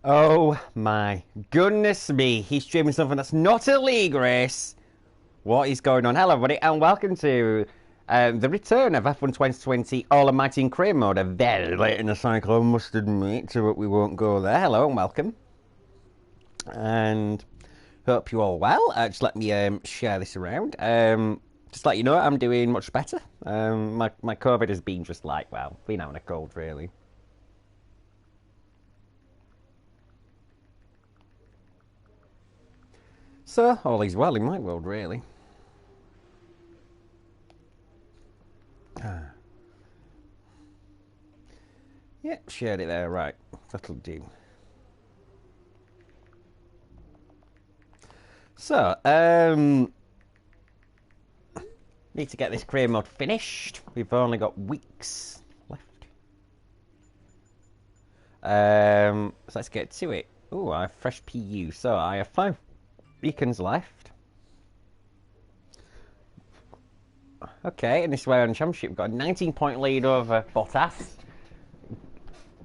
Oh my goodness me, he's streaming something that's not a league race. What is going on? Hello everybody and welcome to the return of F1 2020 All of MyTeam career mode. Very late in the cycle, I must admit, so we won't go there. Hello and welcome. And hope you all well. Just let me share this around. Just let you know I'm doing much better. My COVID has been just like, well, been having a cold really. So, all is well in my world, really. Yep, shared it there, right. That'll do. So, need to get this career mode finished. We've only got weeks left. So let's get to it. Oh, I have fresh PU. So I have 5 beacons left. Okay, and this way on the championship, we've got a 19-point lead over Bottas.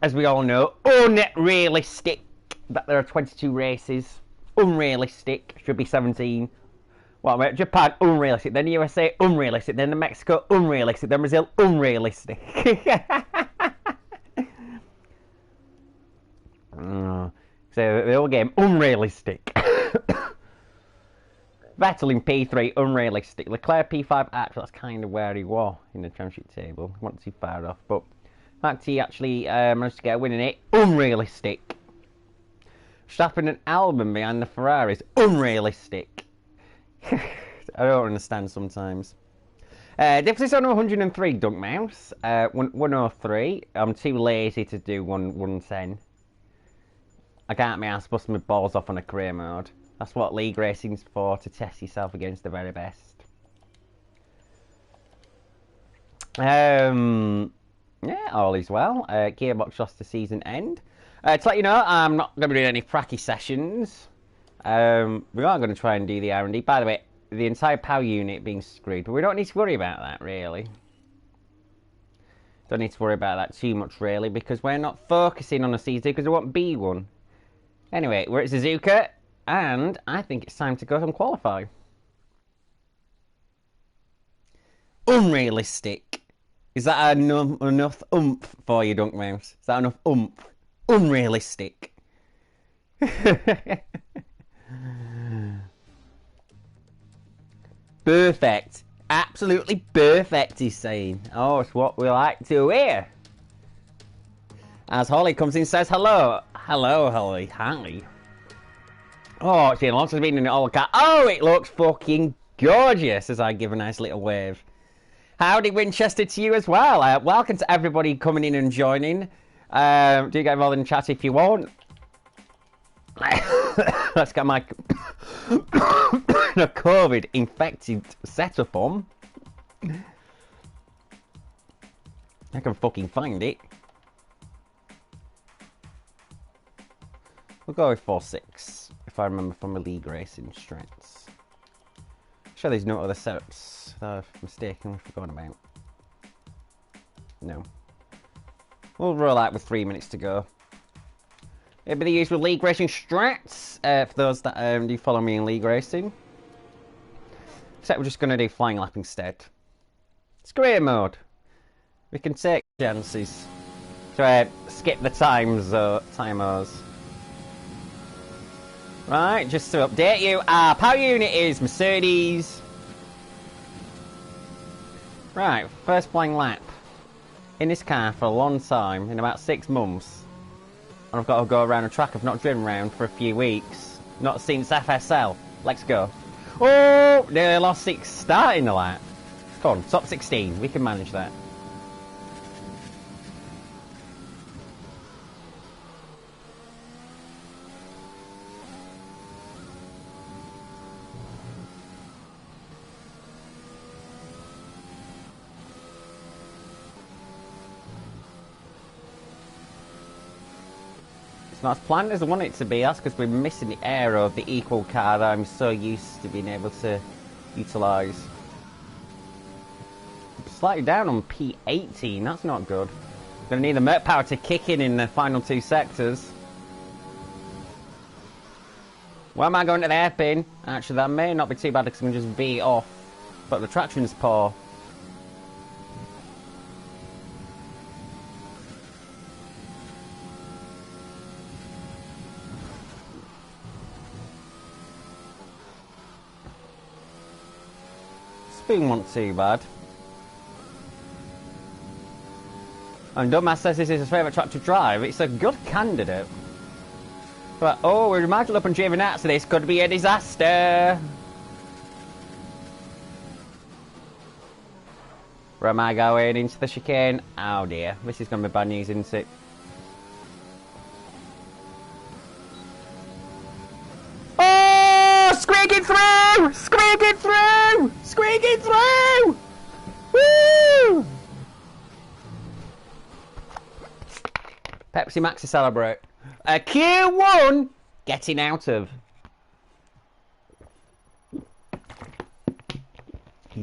As we all know, unrealistic that there are 22 races. Unrealistic. Should be 17. Well, wait, Japan, unrealistic. Then the USA, unrealistic. Then the Mexico, unrealistic. Then Brazil, unrealistic. So the whole game, unrealistic. Vettel in P3, unrealistic. Leclerc P5, actually, that's kind of where he was in the championship table. He wasn't too far off, but the fact he actually managed to get a win in it, unrealistic. Verstappen and Albon behind the Ferraris, unrealistic. I don't understand sometimes. Difference on 103, Dunk Mouse. 103. I'm too lazy to do 110. I can't be asked busting my balls off on a career mode. That's what league racing's for, to test yourself against the very best. Yeah, all is well. Gearbox lost the season end. To let you know, I'm not going to be doing any pracky sessions. We are going to try and do the R&D. By the way, the entire power unit being screwed, but we don't need to worry about that, really. Don't need to worry about that too much, really, because we're not focusing on a season, because there won't be one. Anyway, we're at Suzuka, and I think it's time to go and qualify. Unrealistic. Is that enough oomph for you, Dunk Mouse? Is that enough oomph? Unrealistic. Perfect. Absolutely perfect, he's saying. Oh, it's what we like to hear. As Holly comes in and says hello. Hello, Holly. Hi. Oh, it's been lots of been in all cat. Oh, it looks fucking gorgeous as I give a nice little wave. Howdy, Winchester, to you as well. Welcome to everybody coming in and joining. Do get involved in the chat if you want. Let's get my COVID infected setup on. I can fucking find it. We'll go with 4-6, if I remember from the league racing strengths. Sure there's no other setups that I've mistakenly forgotten about. No. We'll roll out with 3 minutes to go. It'll be the usual league racing strats, for those that do follow me in league racing. Except we're just going to do flying lap instead. It's career mode. We can take chances. So skip the timers. Right, just to update you, our power unit is Mercedes. Right, first flying lap. In this car for a long time, in about 6 months. And I've got to go around a track I've not driven around for a few weeks. Not since FSL. Let's go. Oh, nearly lost 6 starting the lap. Come on, top 16, we can manage that. It's not as planned as I want it to be, that's because we're missing the aero of the equal car that I'm so used to being able to utilise. Slightly down on P18, that's not good. Gonna need the Merc power to kick in the final 2 sectors. Why am I going to the hairpin? Actually, that may not be too bad because I can just beat it off. But the traction's poor. Spoon wasn't too bad. And Dumbass says this is his favourite track to drive. It's a good candidate. But, oh, we're imagining up and driving out, so this could be a disaster. Where am I going? Into the chicane? Oh dear, this is going to be bad news, isn't it? Oh! Squeaking through! Squeaking through! Squeaking through! Woo! Pepsi Max to celebrate. A Q1 getting out of.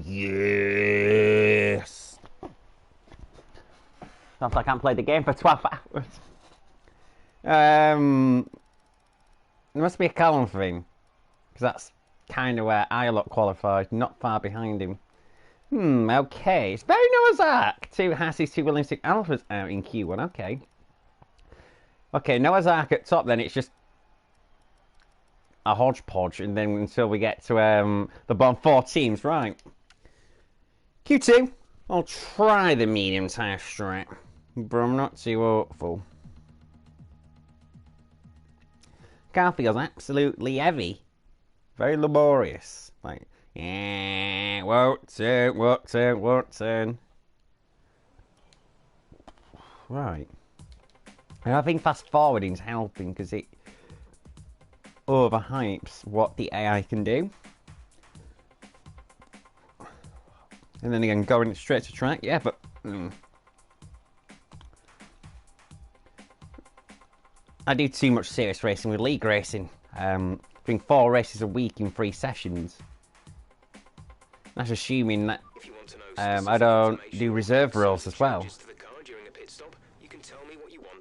Yes. Sounds like I can't play the game for 12 hours. There must be a Callum thing. Because that's kind of where ALAW qualified, not far behind him. Okay. It's very Noah's Ark. 2 Hassies, 2 Williams, 2 Alphas out in Q1. Okay. Okay, Noah's Ark at top then. It's just a hodgepodge. And then until we get to the bottom 4 teams. Right. Q2. I'll try the medium tyre strat. But I'm not too hopeful. Car feels absolutely heavy. Very laborious. Like, yeah, won't turn. Right. And I think fast forwarding is helping because it overhypes what the AI can do. And then again, going straight to track, yeah, but I do too much serious racing with league racing. Doing 4 races a week in 3 sessions. That's assuming that I don't do reserve rules as well.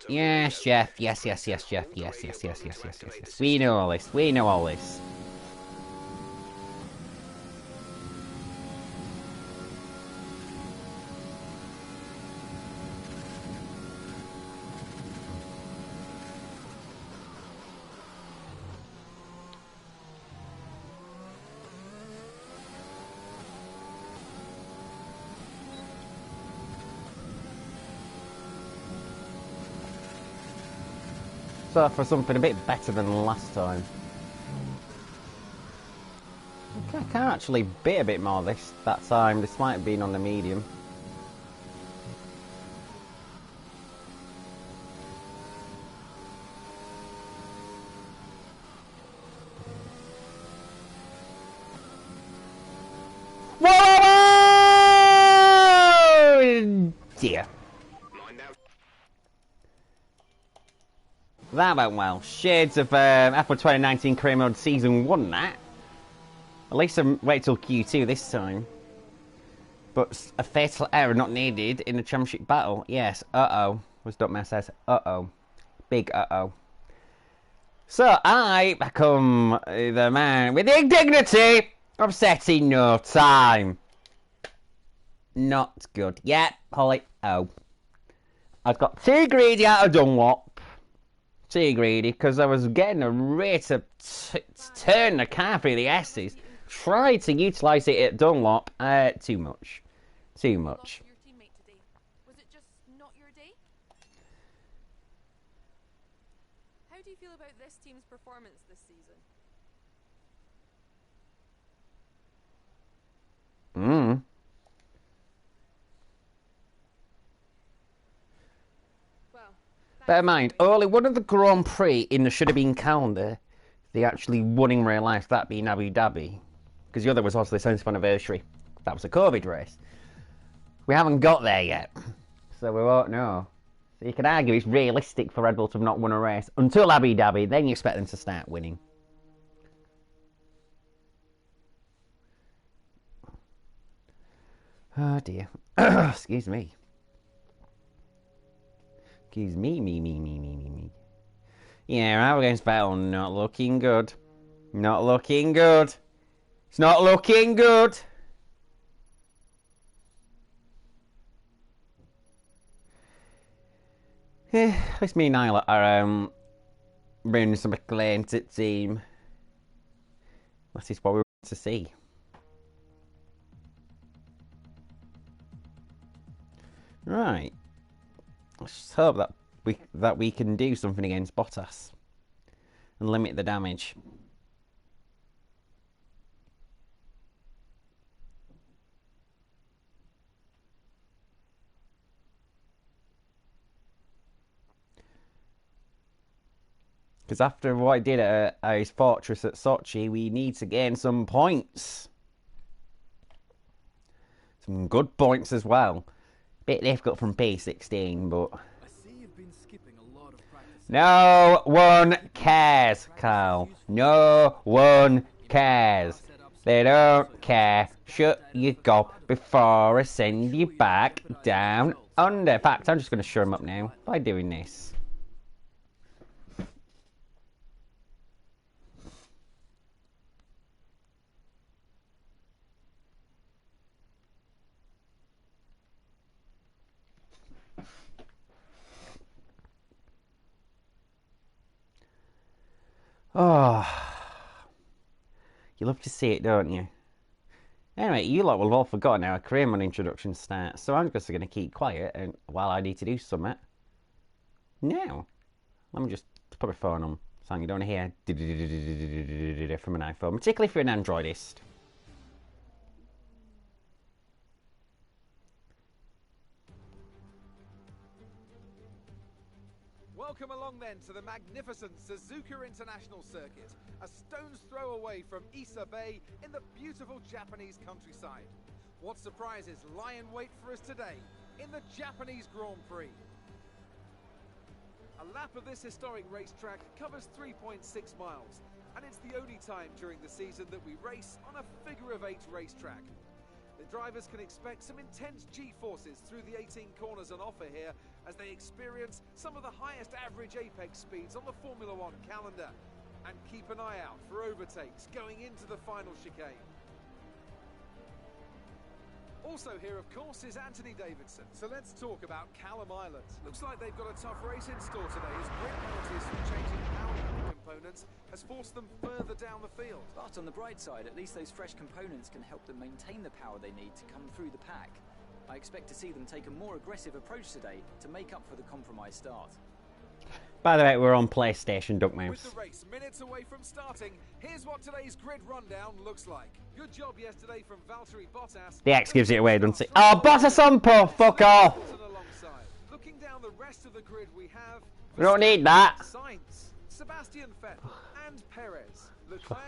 Yes, Jeff. Yes, Jeff. Yes. We know all this. So for something a bit better than last time. Okay, I can actually beat a bit more that time, despite being on the medium. Whoa! Dear. That went well. Shades of F1 2019 Career Mode Season 1, that. At least I wait till Q2 this time. But a fatal error not needed in the championship battle. Yes, uh-oh. Was Duckman says, uh-oh. Big uh-oh. So I become the man with the indignity of setting no time. Not good. Yep, Holly. Oh. I got too greedy out of Dunlop. Too greedy because I was getting a rate to turn the car through the S's. Tried to utilise it at Dunlop. Too much. Too much. Your teammate today. Was it just not your day? How do you feel about this team's performance this season? Bear in mind, only one of the Grand Prix in the should have been calendar, they actually won in real life, that being Abu Dhabi. Because the other was also the 70th anniversary. That was a COVID race. We haven't got there yet, so we won't know. So you can argue it's realistic for Red Bull to have not won a race until Abu Dhabi, then you expect them to start winning. Oh dear. Excuse me. Excuse me. Yeah, our against Vettel not looking good. Not looking good. It's not looking good. At least me and Nyla are bringing some acclaim to the team. That is what we want to see. Right. Let's just hope that we can do something against Bottas and limit the damage. Because after what I did at his fortress at Sochi, we need to gain some points. Some good points as well. Bit difficult from P16, but... I see you've been skipping a lot of practice. No one cares, Carl. No one cares. They don't care. Shut your gob before I send you back down under. In fact, I'm just going to shut him up now by doing this. Oh, you love to see it, don't you? Anyway, you lot will have all forgotten how a career mode introduction starts, so I'm just going to keep quiet and while I need to do something. Now, let me just put my phone on so you don't hear from an iPhone, particularly if you're an Androidist. Welcome along then to the magnificent Suzuka International Circuit, a stone's throw away from Issa Bay in the beautiful Japanese countryside. What surprises lie in wait for us today in the Japanese Grand Prix? A lap of this historic racetrack covers 3.6 miles, and it's the only time during the season that we race on a figure-of-8 racetrack. The drivers can expect some intense G-forces through the 18 corners on offer here as they experience some of the highest average apex speeds on the Formula One calendar. And keep an eye out for overtakes going into the final chicane. Also here, of course, is Anthony Davidson. So let's talk about Callum Island. Looks like they've got a tough race in store today as grid penalties from changing power components has forced them further down the field. But on the bright side, at least those fresh components can help them maintain the power they need to come through the pack. I expect to see them take a more aggressive approach today to make up for the compromised start. By the way, we're on PlayStation, Duck Mouse. With the race minutes away from starting, here's what today's grid rundown looks like. Good job yesterday from Valtteri Bottas. The X gives it away, doesn't it? Oh, Bottas on pull, fuck off! Looking down the rest of the grid, we have... We don't need that. Sainz, Sebastian Vettel, and Perez, Leclerc,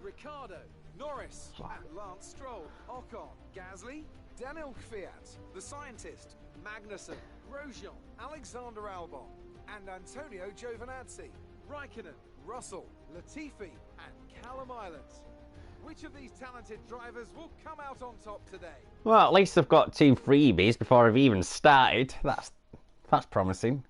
Ricciardo, Norris, and Lance Stroll, Ocon, Gasly, Daniel Kvyat, the scientist, Magnussen, Grosjean, Alexander Albon, and Antonio Giovinazzi, Raikkonen, Russell, Latifi, and Callum Island. Which of these talented drivers will come out on top today? Well, at least I've got 2 freebies before I've even started. That's promising.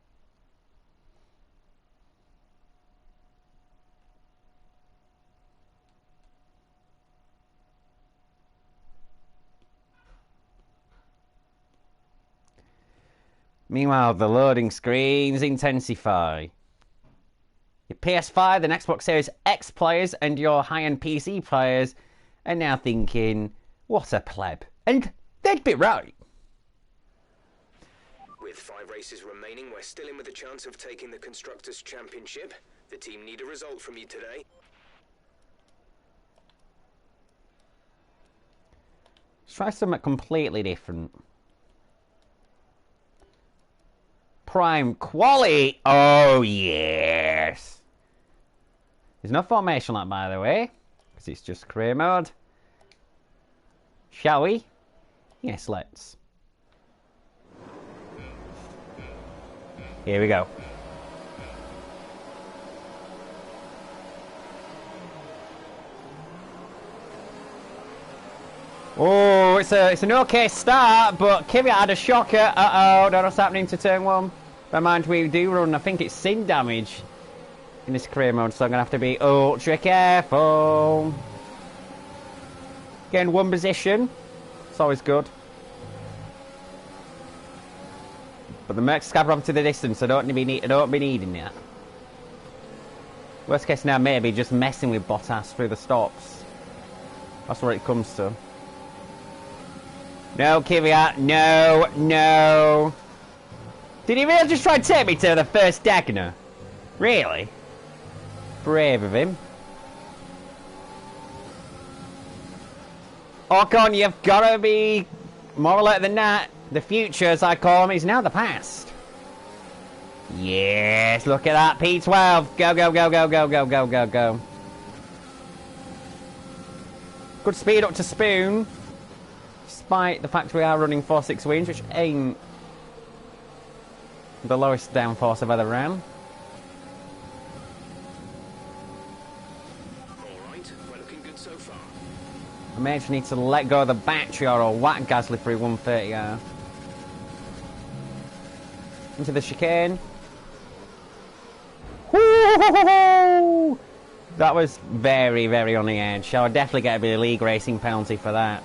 Meanwhile, the loading screens intensify. Your PS5 and Xbox Series X players and your high-end PC players are now thinking, what a pleb. And they'd be right. With 5 races remaining, we're still in with a chance of taking the Constructors' Championship. The team need a result from you today. Let's try something completely different. Prime quality. Oh, yes. There's no formation like, by the way, because it's just career mode. Shall we? Yes, let's. Here we go. Oh, it's an okay start, but Kvyat had a shocker. Uh-oh, don't know what's happening to turn 1. Bear in mind, we do run, I think it's sin damage in this career mode, so I'm going to have to be ultra careful. Getting one position. It's always good. But the Mercs scab off to the distance, so I don't be needing that. Worst case now, maybe just messing with Bottas through the stops. That's what it comes to. No, Kvyat. No, no. Did he really just try and take me to the first Dagner? Really? Brave of him. Ocon, you've got to be more alert than that. The future, as I call him, is now the past. Yes, look at that. P12. Go, go, go, go, go, go, go, go, go. Good speed up to Spoon. Despite the fact we are running 4.6 wins, which ain't the lowest downforce I've ever ran. Alright, we're looking good so far. I may just need to let go of the battery or I'll whack Gasly through 130R. Into the chicane. Woo-hoo-hoo-hoo! That was very, very on the edge. I'll definitely get a bit of league racing penalty for that.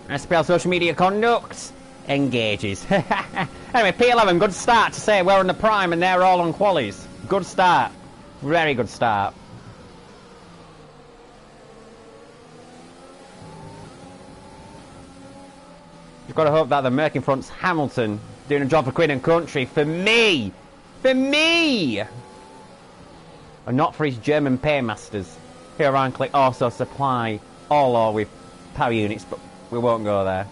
SPL social media conduct engages. Anyway, P11, good start to say we're on the prime and they're all on qualies. Good start. Very good start. You've got to hope that the Merc in front's Hamilton doing a job for Queen and Country for me. For me! And not for his German paymasters. Here around click also supply ALAW with power units, but we won't go there.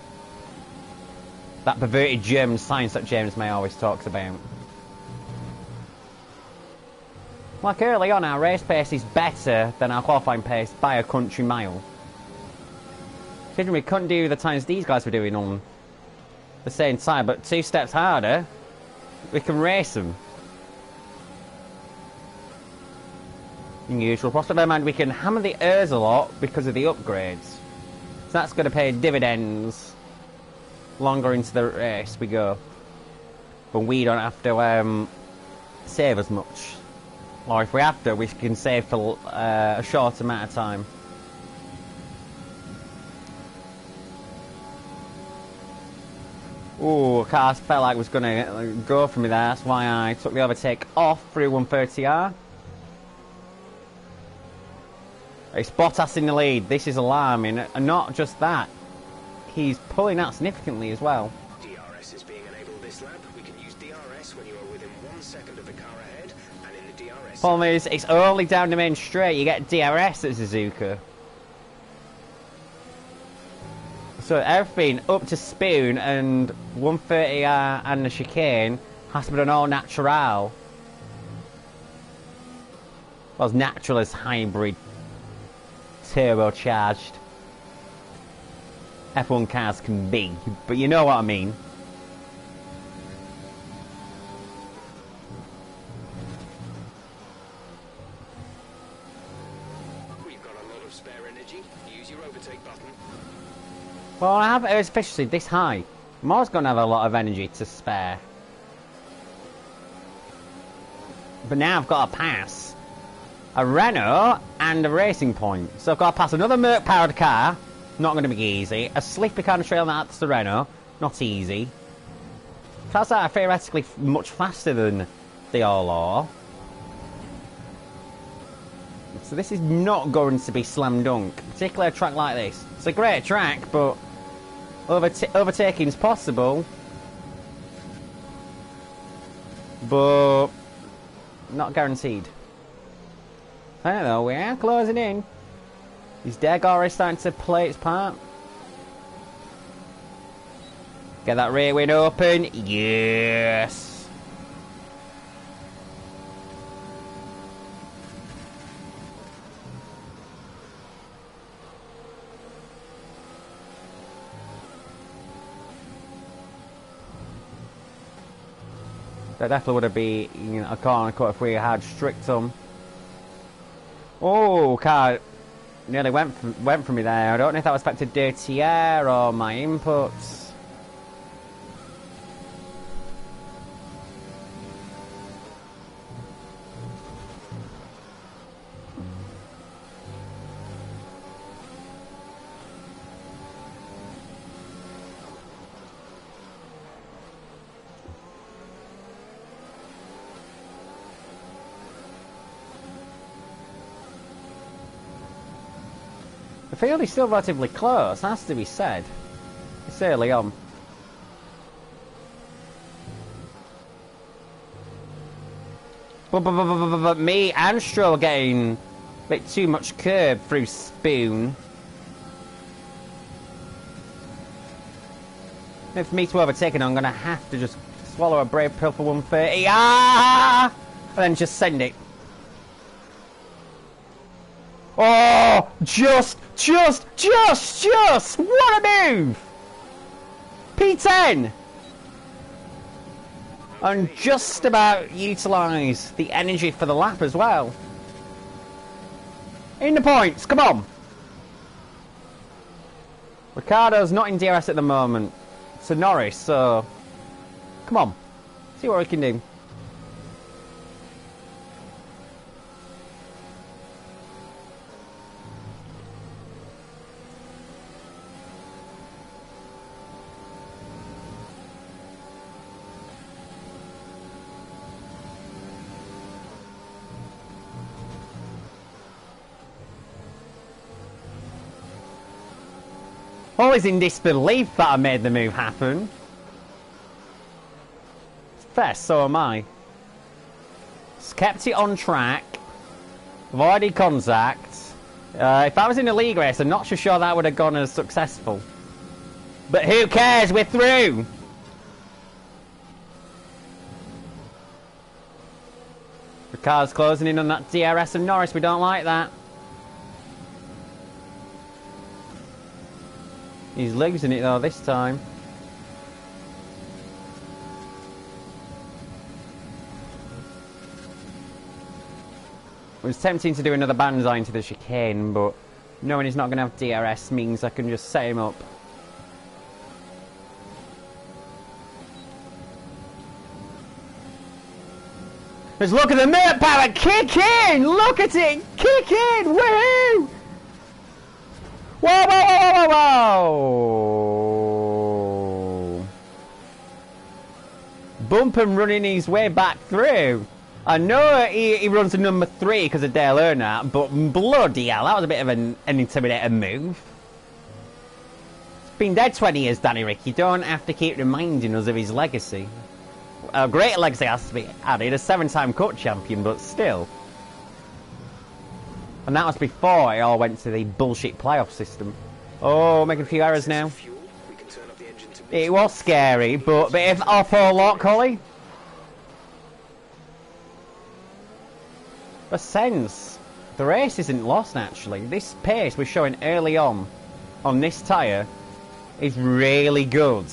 That perverted German science that James May always talks about. Like early on, our race pace is better than our qualifying pace by a country mile. Considering we couldn't do the times these guys were doing on the same time, but 2 steps harder, we can race them. Unusual prospect. Bear in mind, we can hammer the airs a lot because of the upgrades. So that's going to pay dividends longer into the race we go. But we don't have to save as much. Or if we have to, we can save for a short amount of time. Ooh, car felt like it was going to go for me there. That's why I took the overtake off through 130R. It's Bottas in the lead. This is alarming. And not just that. He's pulling out significantly as well. DRS is being enabled this lap. We can use DRS when you are within 1 second of the car ahead, and in the DRS... Problem is, it's only down the main straight. You get DRS at Suzuka. So everything up to Spoon and 130R and the chicane has to be done all natural. Well, as natural as hybrid. Turbocharged F1 cars can be, but you know what I mean. We've got a lot of spare energy. Use your overtake button. Well, I have air efficiency this high. I'm always going to have a lot of energy to spare. But now I've got to pass a Renault and a Racing Point. So I've got to pass another Merc-powered car. Not going to be easy. A Slippy kind of trail that's the Renault. Not easy. Cars that are theoretically much faster than the ALAW. So this is not going to be slam dunk. Particularly a track like this. It's a great track, but overtaking is possible. But not guaranteed. I don't know, we are closing in. Is Deg already starting to play its part? Get that rear wing open. Yes. That definitely would have been, you know, a corner cut if we had strict them. Oh, car nearly went for me there. I don't know if that was back to dirty air or my inputs. fairly still relatively close, has to be said. It's early on. But me and Stroll getting a bit too much curb through Spoon. And for me to overtake it, I'm going to have to just swallow a brave pill for 130. Ah! And then just send it. Oh! Just! What a move! P10! And just about utilise the energy for the lap as well. In the points, come on! Ricardo's not in DRS at the moment. So Norris, so come on, see what we can do. Always in disbelief that I made the move happen. Fair, so am I. Just kept it on track. Avoided contact. If I was in a league race, I'm not so sure that would have gone as successful. But who cares? We're through! Ricard's closing in on that DRS and Norris. We don't like that. He's losing it though this time. It was tempting to do another banzai into the chicane, but knowing he's not going to have DRS means I can just set him up. Just look at the Mert power kick in! Look at it! Kick in! Woohoo! Whoa, whoa, whoa, whoa, whoa! Bump and running his way back through. I know he runs to number 3 because of Dale Earnhardt, but bloody hell, that was a bit of an intimidating move. It's been dead 20 years, Danny Rick. You don't have to keep reminding us of his legacy. A great legacy has to be added, a 7-time cup champion, but still. And that was before it all went to the bullshit playoff system. Oh, making a few errors now. It was scary, but if off or lock, Holly. A sense. The race isn't lost, actually. This pace we're showing early on this tyre, is really good.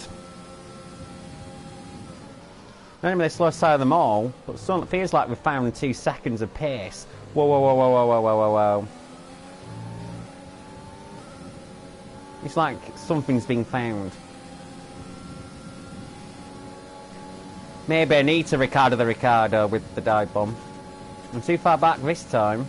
Not even the slowest tyre of them all, but it feels like we've found 2 seconds of pace. Whoa, whoa, whoa, whoa, whoa, whoa, whoa, whoa, whoa. It's like something's being found. Maybe I need to Ricardo the Ricardo with the dive bomb. I'm too far back this time.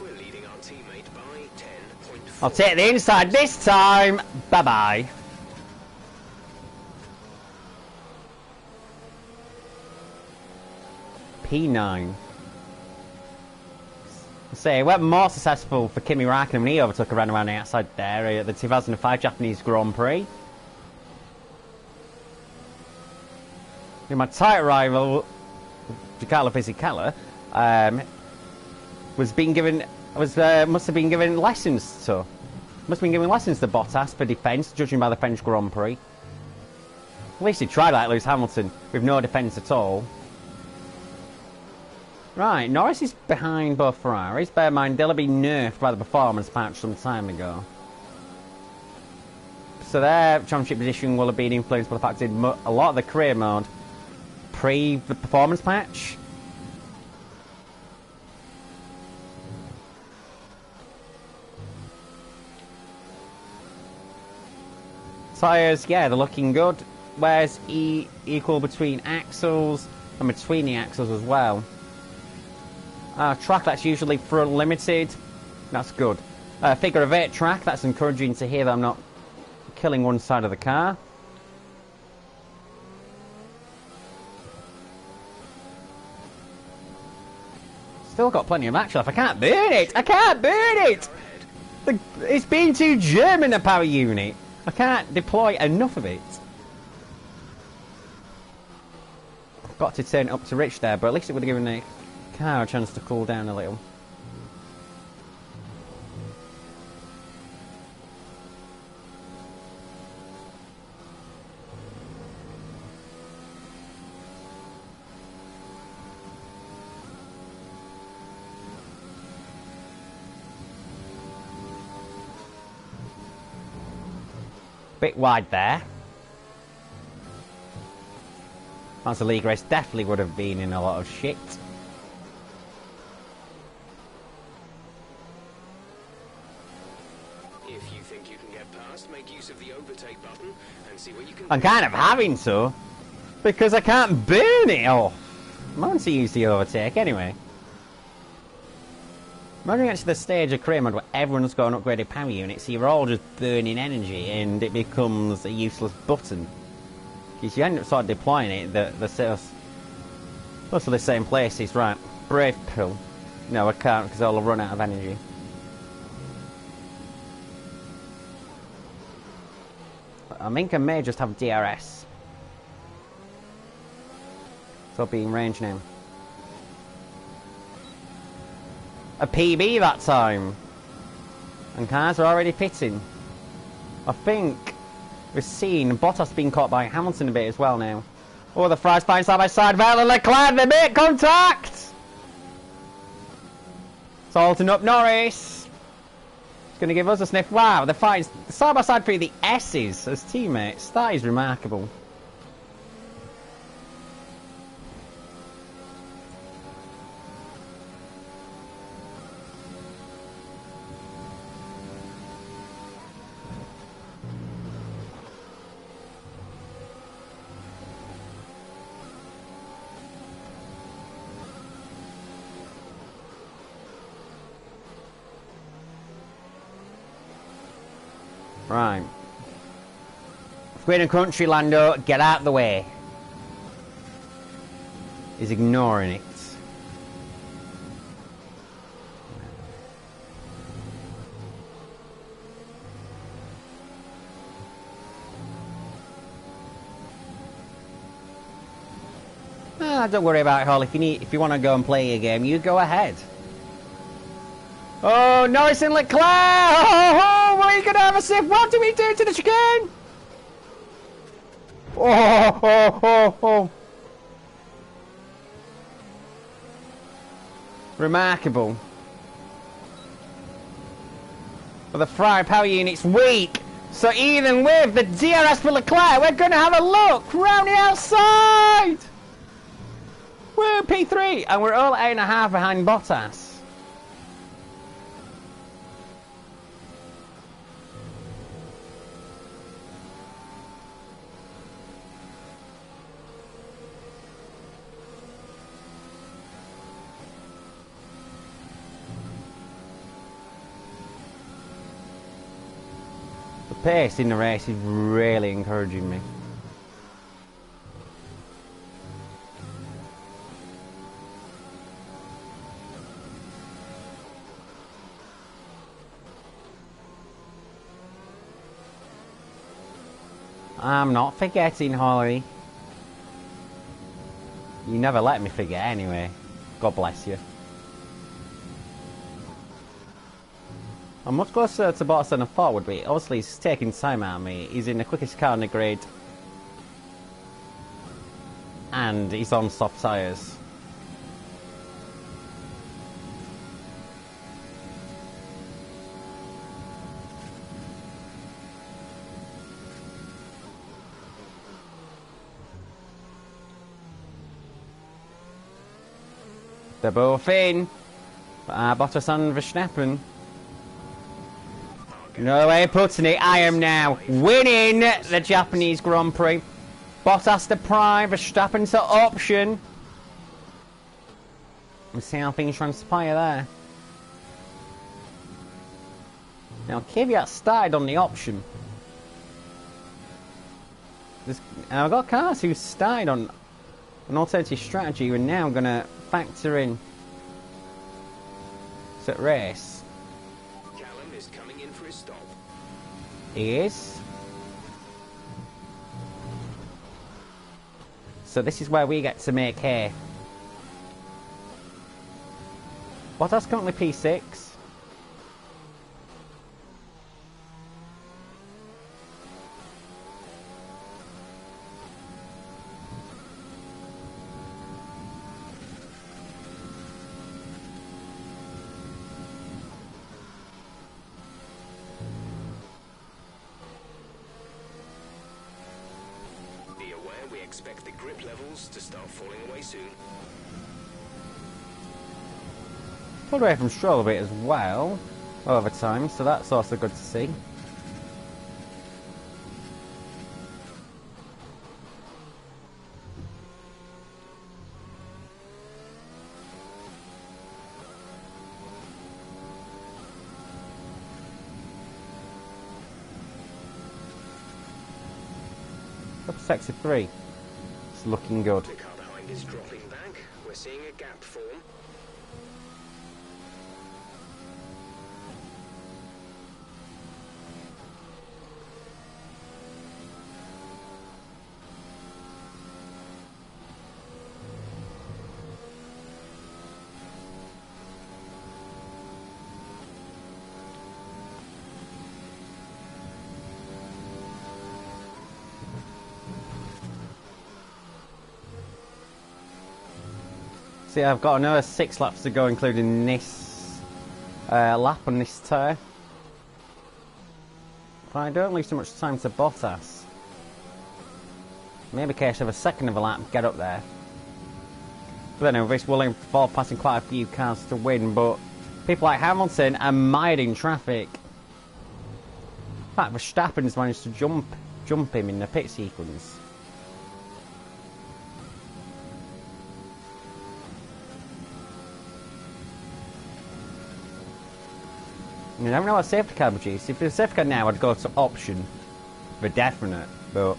We're leading our teammate by 10.4. I'll take the inside this time. Bye-bye. P9. Say, it went more successful for Kimi Räikkönen when he overtook a run around the outside there at the 2005 Japanese Grand Prix. And my tight rival, Giancarlo Fisichella, must have been given lessons to Bottas for defence, judging by the French Grand Prix. At least he tried like Lewis Hamilton with no defence at all. Right, Norris is behind both Ferraris. Bear in mind, they'll have been nerfed by the performance patch some time ago. So their championship position will have been influenced by the fact that a lot of the career mode pre the performance patch. Tyres, yeah, they're looking good. Where's equal between axles and between the axles as well. Track that's usually front limited, that's good. Figure of 8 track, that's encouraging to hear that I'm not killing one side of the car. Still got plenty of match left. I can't burn it! I can't burn it! It's been too German, the power unit. I can't deploy enough of it. Got to turn it up to rich there, but at least it would have given the car a chance to cool down a little. Bit wide there. That's a league race, definitely would have been in a lot of shit. If you think you can get past, make use of the overtake button and see what you can. I'm kind of having to, because I can't burn it off. I'm going to use the overtake anyway. When we get to the stage of career mode where everyone's got an upgraded power unit, so you're all just burning energy and it becomes a useless button. Because you end up sort of deploying it, the sales. Most of the same places, right? Brave pill. No, I can't because I'll run out of energy. I think I may just have DRS. So I'll be in range now. A PB that time. And cars are already pitting. I think we've seen Bottas being caught by Hamilton a bit as well now. Oh, the fries flying side by side. Vettel and Leclerc, they make contact! Salting up Norris. It's going to give us a sniff. Wow, they're fighting side by side through the S's as teammates. That is remarkable. Right. Queen and Country, Lando, get out of the way. He's ignoring it. Don't worry about it, Hall. If you want to go and play a game, you go ahead. Oh, Norris and Leclerc! Oh, we're going to have a sip. What do we do to the chicane? Oh. Remarkable. But the Ferrari power unit's weak. So even with the DRS for Leclerc, we're going to have a look round the outside. We're P3 and we're all 8.5 behind Bottas. The pace in the race is really encouraging me. I'm not forgetting, Holly. You never let me forget anyway. God bless you. I'm much closer to Bottas than I thought would be. Obviously, he's taking time out of me. He's in the quickest car in the grid. And he's on soft tyres. They're both in. Bottas and Verstappen. No way of putting it. I am now winning the Japanese Grand Prix. Bottas to prime, Verstappen to option. Let's see how things transpire there. Now, Kvyat started on the option. And I've got cars who started on an alternative strategy and now going to factor in that race. Callum is coming in for his stop. He is. So this is where we get to make hay. Bottas currently P6. Be aware we expect the grip levels to start falling away soon. Pulled away from Stroll a bit as well over time, so that's also good to see. Up to sector 3. It's looking good. The car behind is dropping back. We're seeing a gap form. See, I've got another 6 laps to go, including this lap on this tyre. But I don't leave too much time to Bottas. Maybe case of a second of a lap, get up there. But then this will involve passing quite a few cars to win, but people like Hamilton are mired in traffic. In fact, Verstappen's managed to jump him in the pit sequence. You never know what safety car produce. If it's a safety car now, I'd go to option for definite, but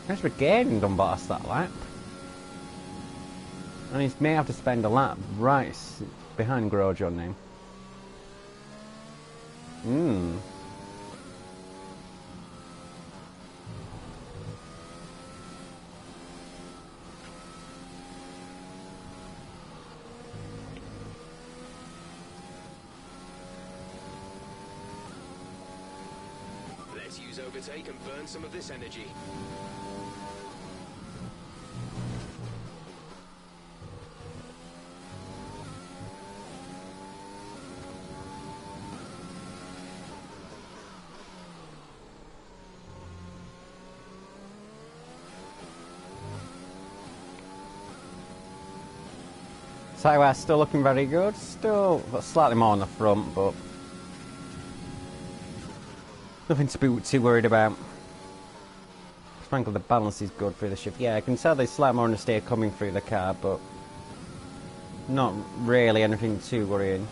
there's regaining done Bottas that lap. And he may have to spend a lap right behind Grosjean now. Let's use overtake and burn some of this energy. So we're still looking very good. Still got slightly more on the front, but nothing to be too worried about. Frankly, the balance is good through the shift. Yeah, I can tell there's slightly more understeer coming through the car, but not really anything too worrying.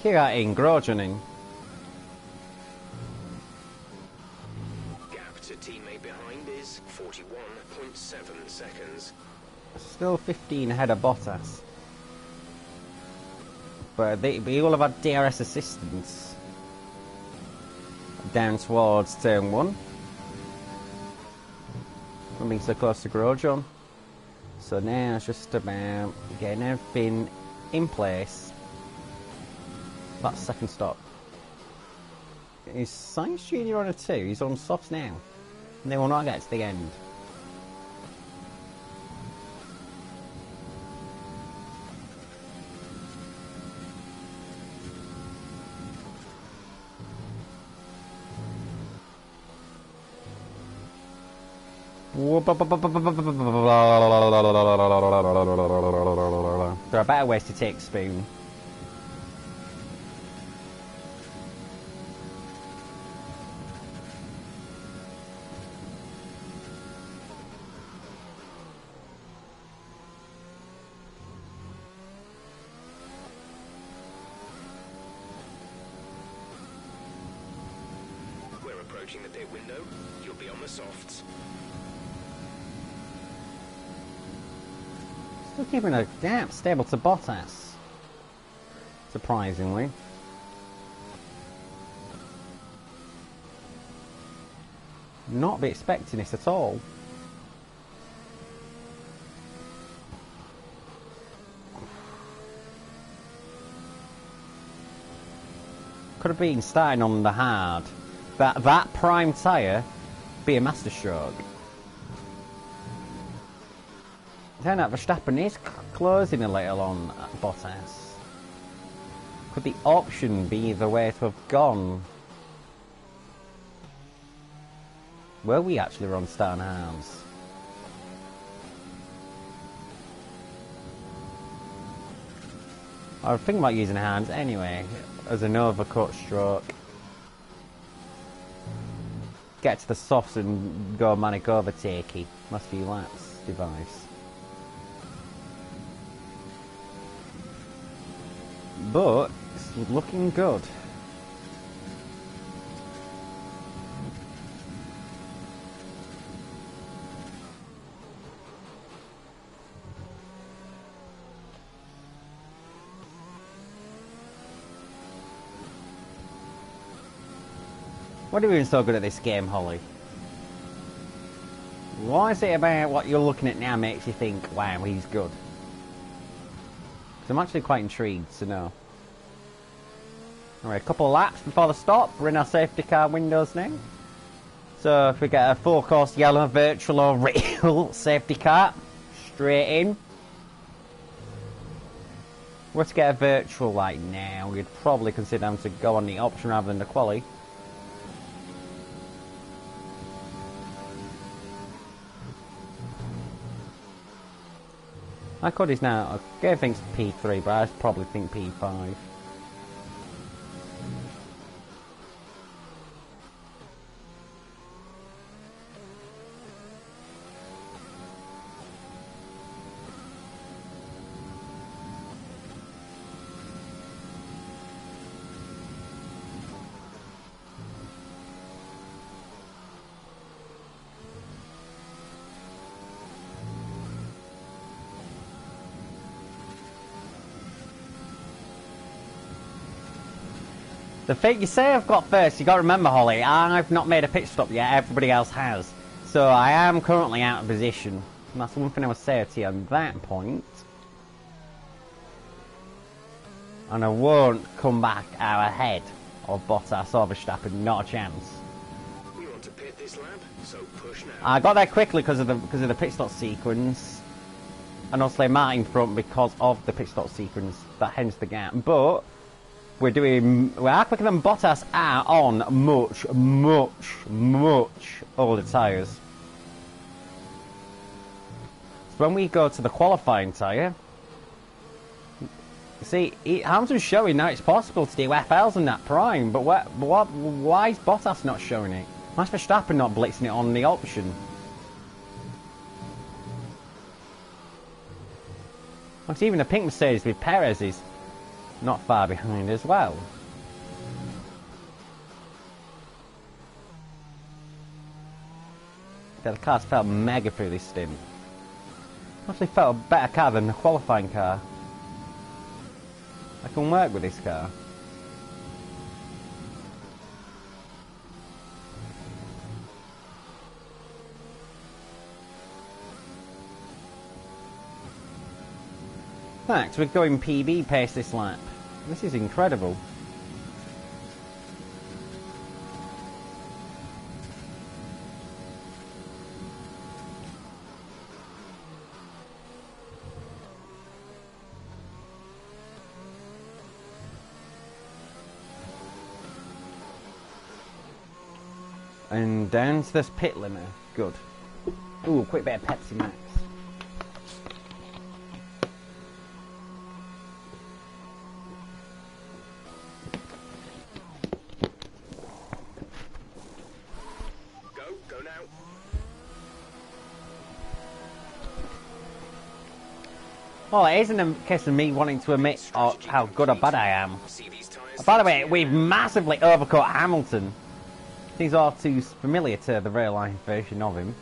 Kira in Grosjean in. Gap to teammate behind is 41.7 seconds. Still 15 ahead of Bottas. But they all have had DRS assistance down towards turn 1. Not being so close to Grosjean. So now it's just about getting everything in place. That's second stop. Is Sainz Jr. on a 2? He's on softs now. They will not get to the end. There are better ways to take spoon. We're approaching the pit window. You'll be on the softs. Still keeping a gap stable to Bottas. Surprisingly. Not be expecting this at all. Could have been starting on the hard. That prime tyre be a masterstroke. Turn out Verstappen is closing a little on Bottas. Could the option be the way to have gone? Were we actually on starting halves? I would think about using hands anyway, as an overcut stroke. Get to the softs and go manic overtakey. Last few laps device. But it's looking good. What are you doing so good at this game, Holly? Why is it about what you're looking at now makes you think, wow, he's good? I'm actually quite intrigued to know. Alright, a couple of laps before the stop. We're in our safety car windows now. So if we get a full course yellow, virtual or real safety car, straight in. Were to get a virtual like now, we'd probably consider them to go on the option rather than the quali. My code is now, I gave things P3, but I probably think P5. The thing you say I've got first, you got to remember, Holly, I've not made a pit stop yet, everybody else has. So I am currently out of position. And that's one thing I would say to you on that point. And I won't come back out ahead of Bottas or Verstappen, not a chance. We want to pit this lap, so push now. I got there quickly because of the pit stop sequence. And also Martin in front because of the pit stop sequence, that hence the gap. But we are quicker than Bottas are on much older tyres. So when we go to the qualifying tyre, see, Hamilton's showing now it's possible to do FLs in that prime, but why is Bottas not showing it? Why is Verstappen not blitzing it on the option? Because even the pink Mercedes with Perez is not far behind as well. The car's felt mega through this stint. Actually felt a better car than the qualifying car. I can work with this car. In fact, we're going PB pace this lap. This is incredible. And down to this pit limit. Good. Ooh, quick bit of Pepsi Max. Go now. Well, it isn't a case of me wanting to admit how good or bad I am. See these tires? By the way, we've massively overcut Hamilton. These are too familiar to the real life version of him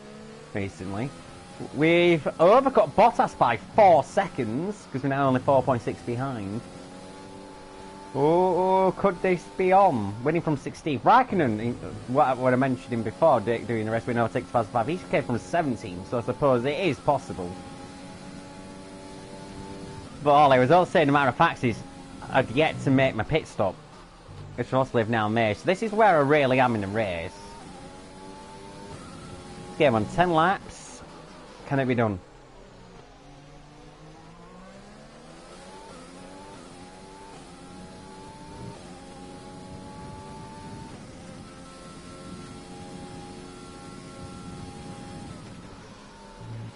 recently. We've overcut Bottas by 4 seconds because we're now only 4.6 behind. Oh, could this be on? Winning from 16th. Raikkonen, what I mentioned him before, doing the rest we know takes fast 5. He came from 17, so I suppose it is possible. But all I was also saying, no matter of fact, is I've yet to make my pit stop. Which also have now made. So this is where I really am in the race. Game on 10 laps. Can it be done?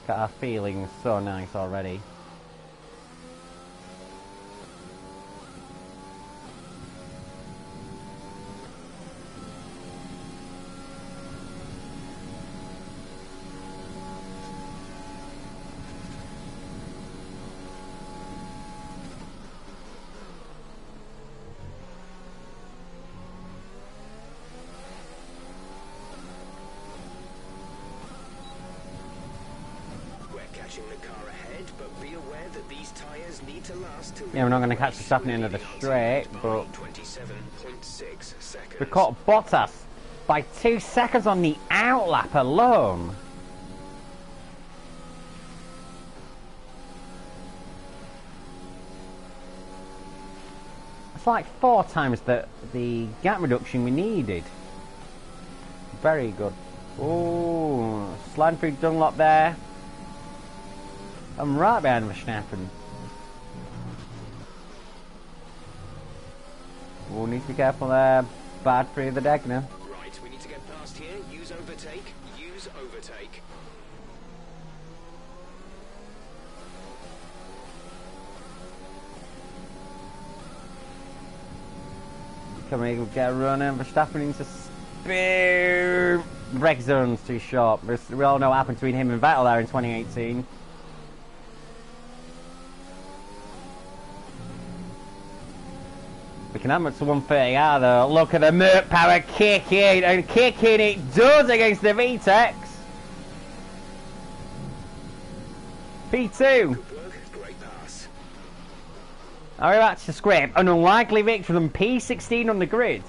Got our feeling so nice already. The car ahead, but be aware that these tires need to last till yeah, we're not going to catch the stuff at the end of the straight, but 27.6 seconds. we caught Bottas by 2 seconds on the outlap alone. It's like 4 times the gap reduction we needed. Very good. Oh, sliding through Dunlop there. I'm right behind Verstappen. Oh, need to be careful there. Bad free of the deck now. Right, we need to get past here. Use overtake. Use overtake. Can we get a run in? Verstappen into spear. Brake zone's too short. We all know what happened between him and Vettel there in 2018. We can hammer it to 130R though. Look at the Merc power kicking, and kicking it does against the VTEX. P2. Good work. Great pass. Are we about to scrape an unlikely victory from P16 on the grid?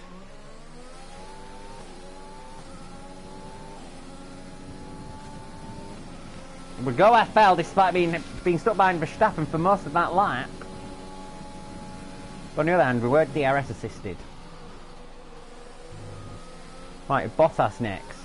We go FL despite being stuck behind Verstappen for most of that lap. But on the other hand, we were DRS assisted. Right, Bottas next.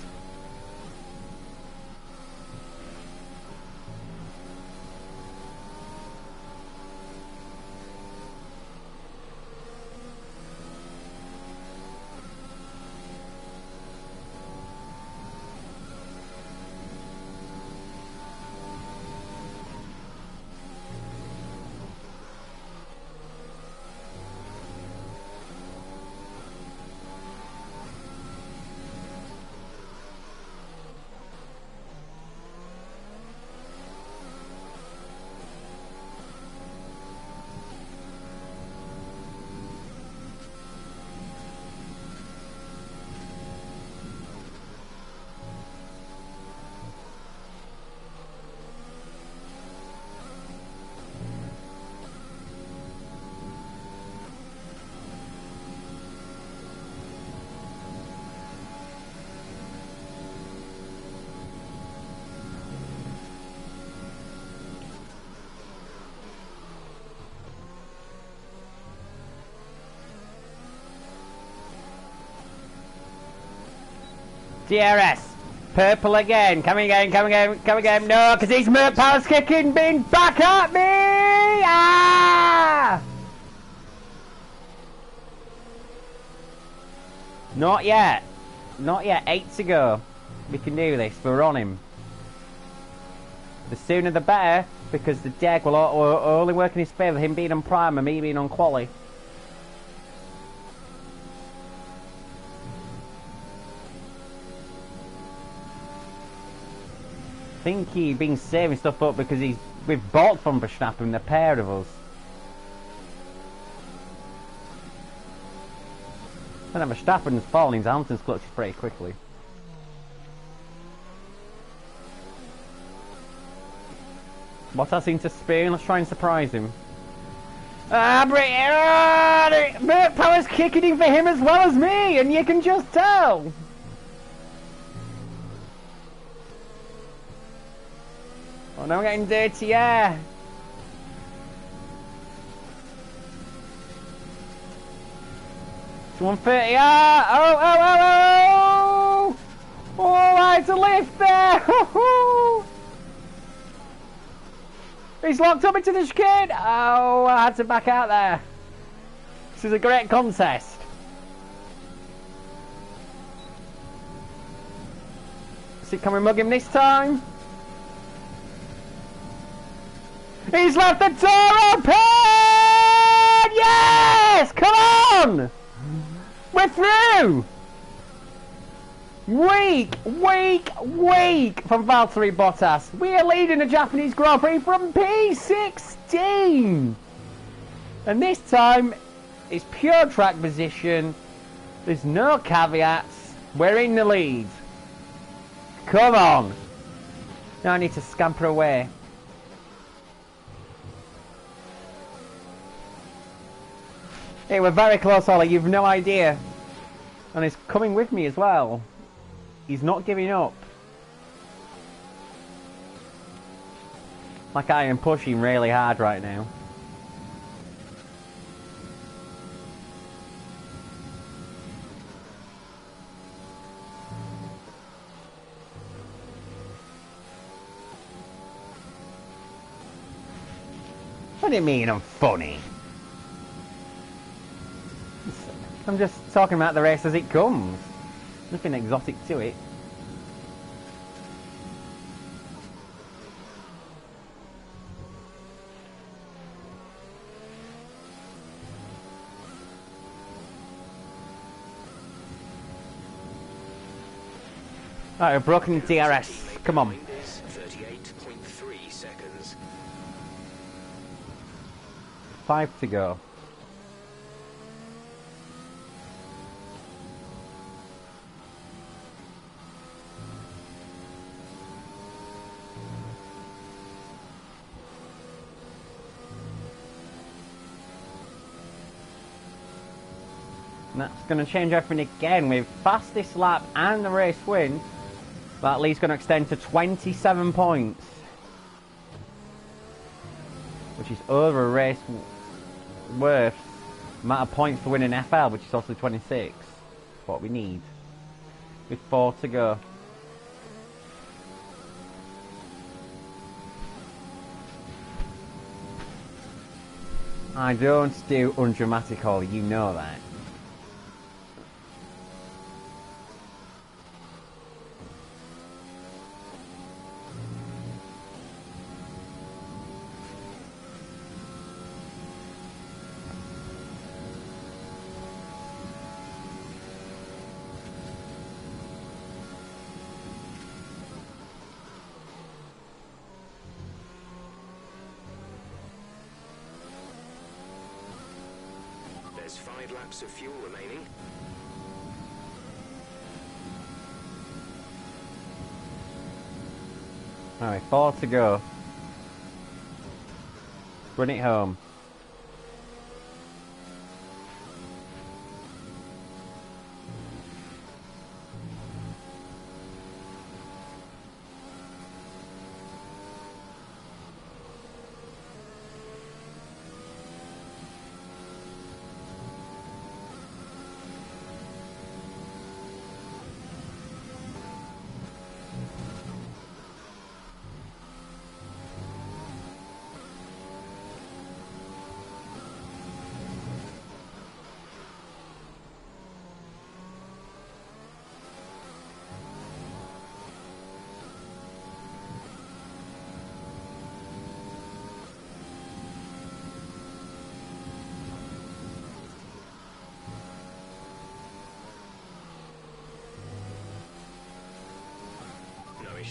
DRS. Purple again. Come again, come again, come again. No, because he's Merc Power's kicking. Being back at me. Ah! Not yet. Not yet. 8 to go. We can do this. We're on him. The sooner the better, because the deck will only work in his favour. Him being on prime and me being on quali. I think he's been saving stuff up because we've bought from Verstappen, the pair of us. And then Verstappen's falling, Hamilton's clutches pretty quickly. Bottas into spoon, let's try and surprise him. Mert Power's kicking in for him as well as me, and you can just tell. Oh, now we're getting dirty air. It's 130. Oh! Oh, I had to lift there. He's locked up into the chicane. Oh, I had to back out there. This is a great contest. See, can we mug him this time? He's left the door open! Yes! Come on! We're through! Weak from Valtteri Bottas. We are leading the Japanese Grand Prix from P16. And this time, it's pure track position. There's no caveats. We're in the lead. Come on. Now I need to scamper away. Hey, we're very close, Ollie. You've no idea. And he's coming with me as well. He's not giving up. Like I am pushing really hard right now. What do you mean I'm funny? I'm just talking about the race as it comes. Nothing exotic to it. Alright, we've broken DRS. Come on. 38.3 seconds. 5 to go. And that's going to change everything again with fastest lap and the race win. That lead's going to extend to 27 points. Which is over a race worth amount of points for winning FL, which is also 26. What we need. With 4 to go. I don't do undramatic, Ollie, you know that. There's 5 laps of fuel remaining. Alright, 4 to go. Run it home.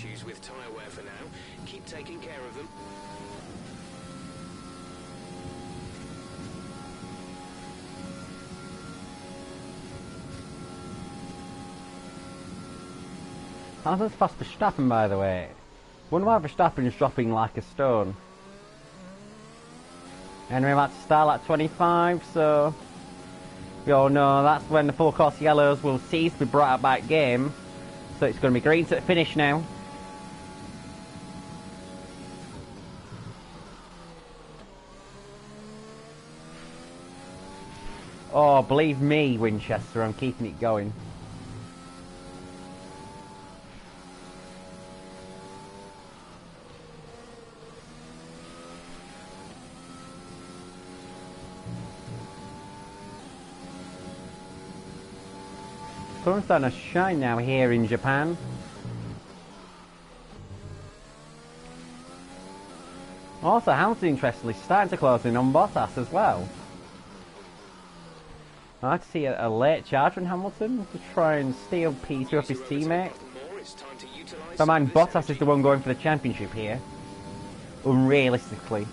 issues with tyre wear for now. Keep taking care of them. How's this fast Verstappen, by the way? Wonder why Verstappen is dropping like a stone. And we're about to start at 25, so we all know that's when the full course yellows will cease to be brought out back game. So it's going to be green to the finish now. Oh, believe me, Winchester, I'm keeping it going. Sun's starting to shine now here in Japan. Also, Hamilton, interestingly, starting to close in on Bottas as well. I'd like to see a late charge from Hamilton to try and steal P2 off his teammate. But man, Bottas is the one going for the championship here. Unrealistically.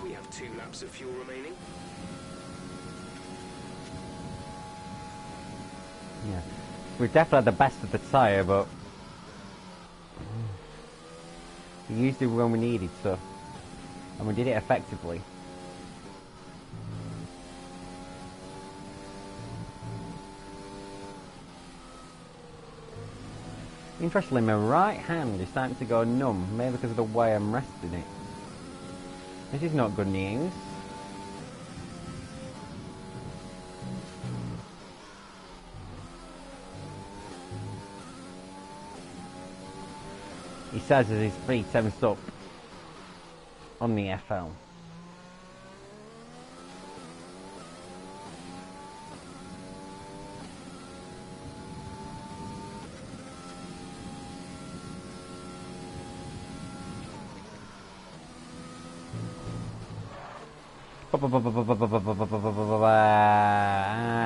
We have 2 laps of fuel remaining. Yeah, we definitely had the best of the tyre, but we used it when we needed to, and we did it effectively. Interestingly, my right hand is starting to go numb, maybe because of the way I'm resting it. This is not good news. He says as his feet tensed up on the FL.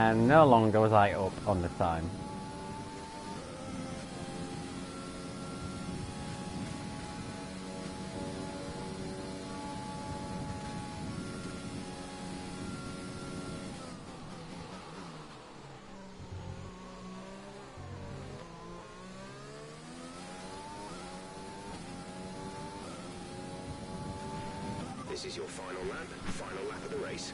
And no longer was I up on the time. This is your final lap of the race.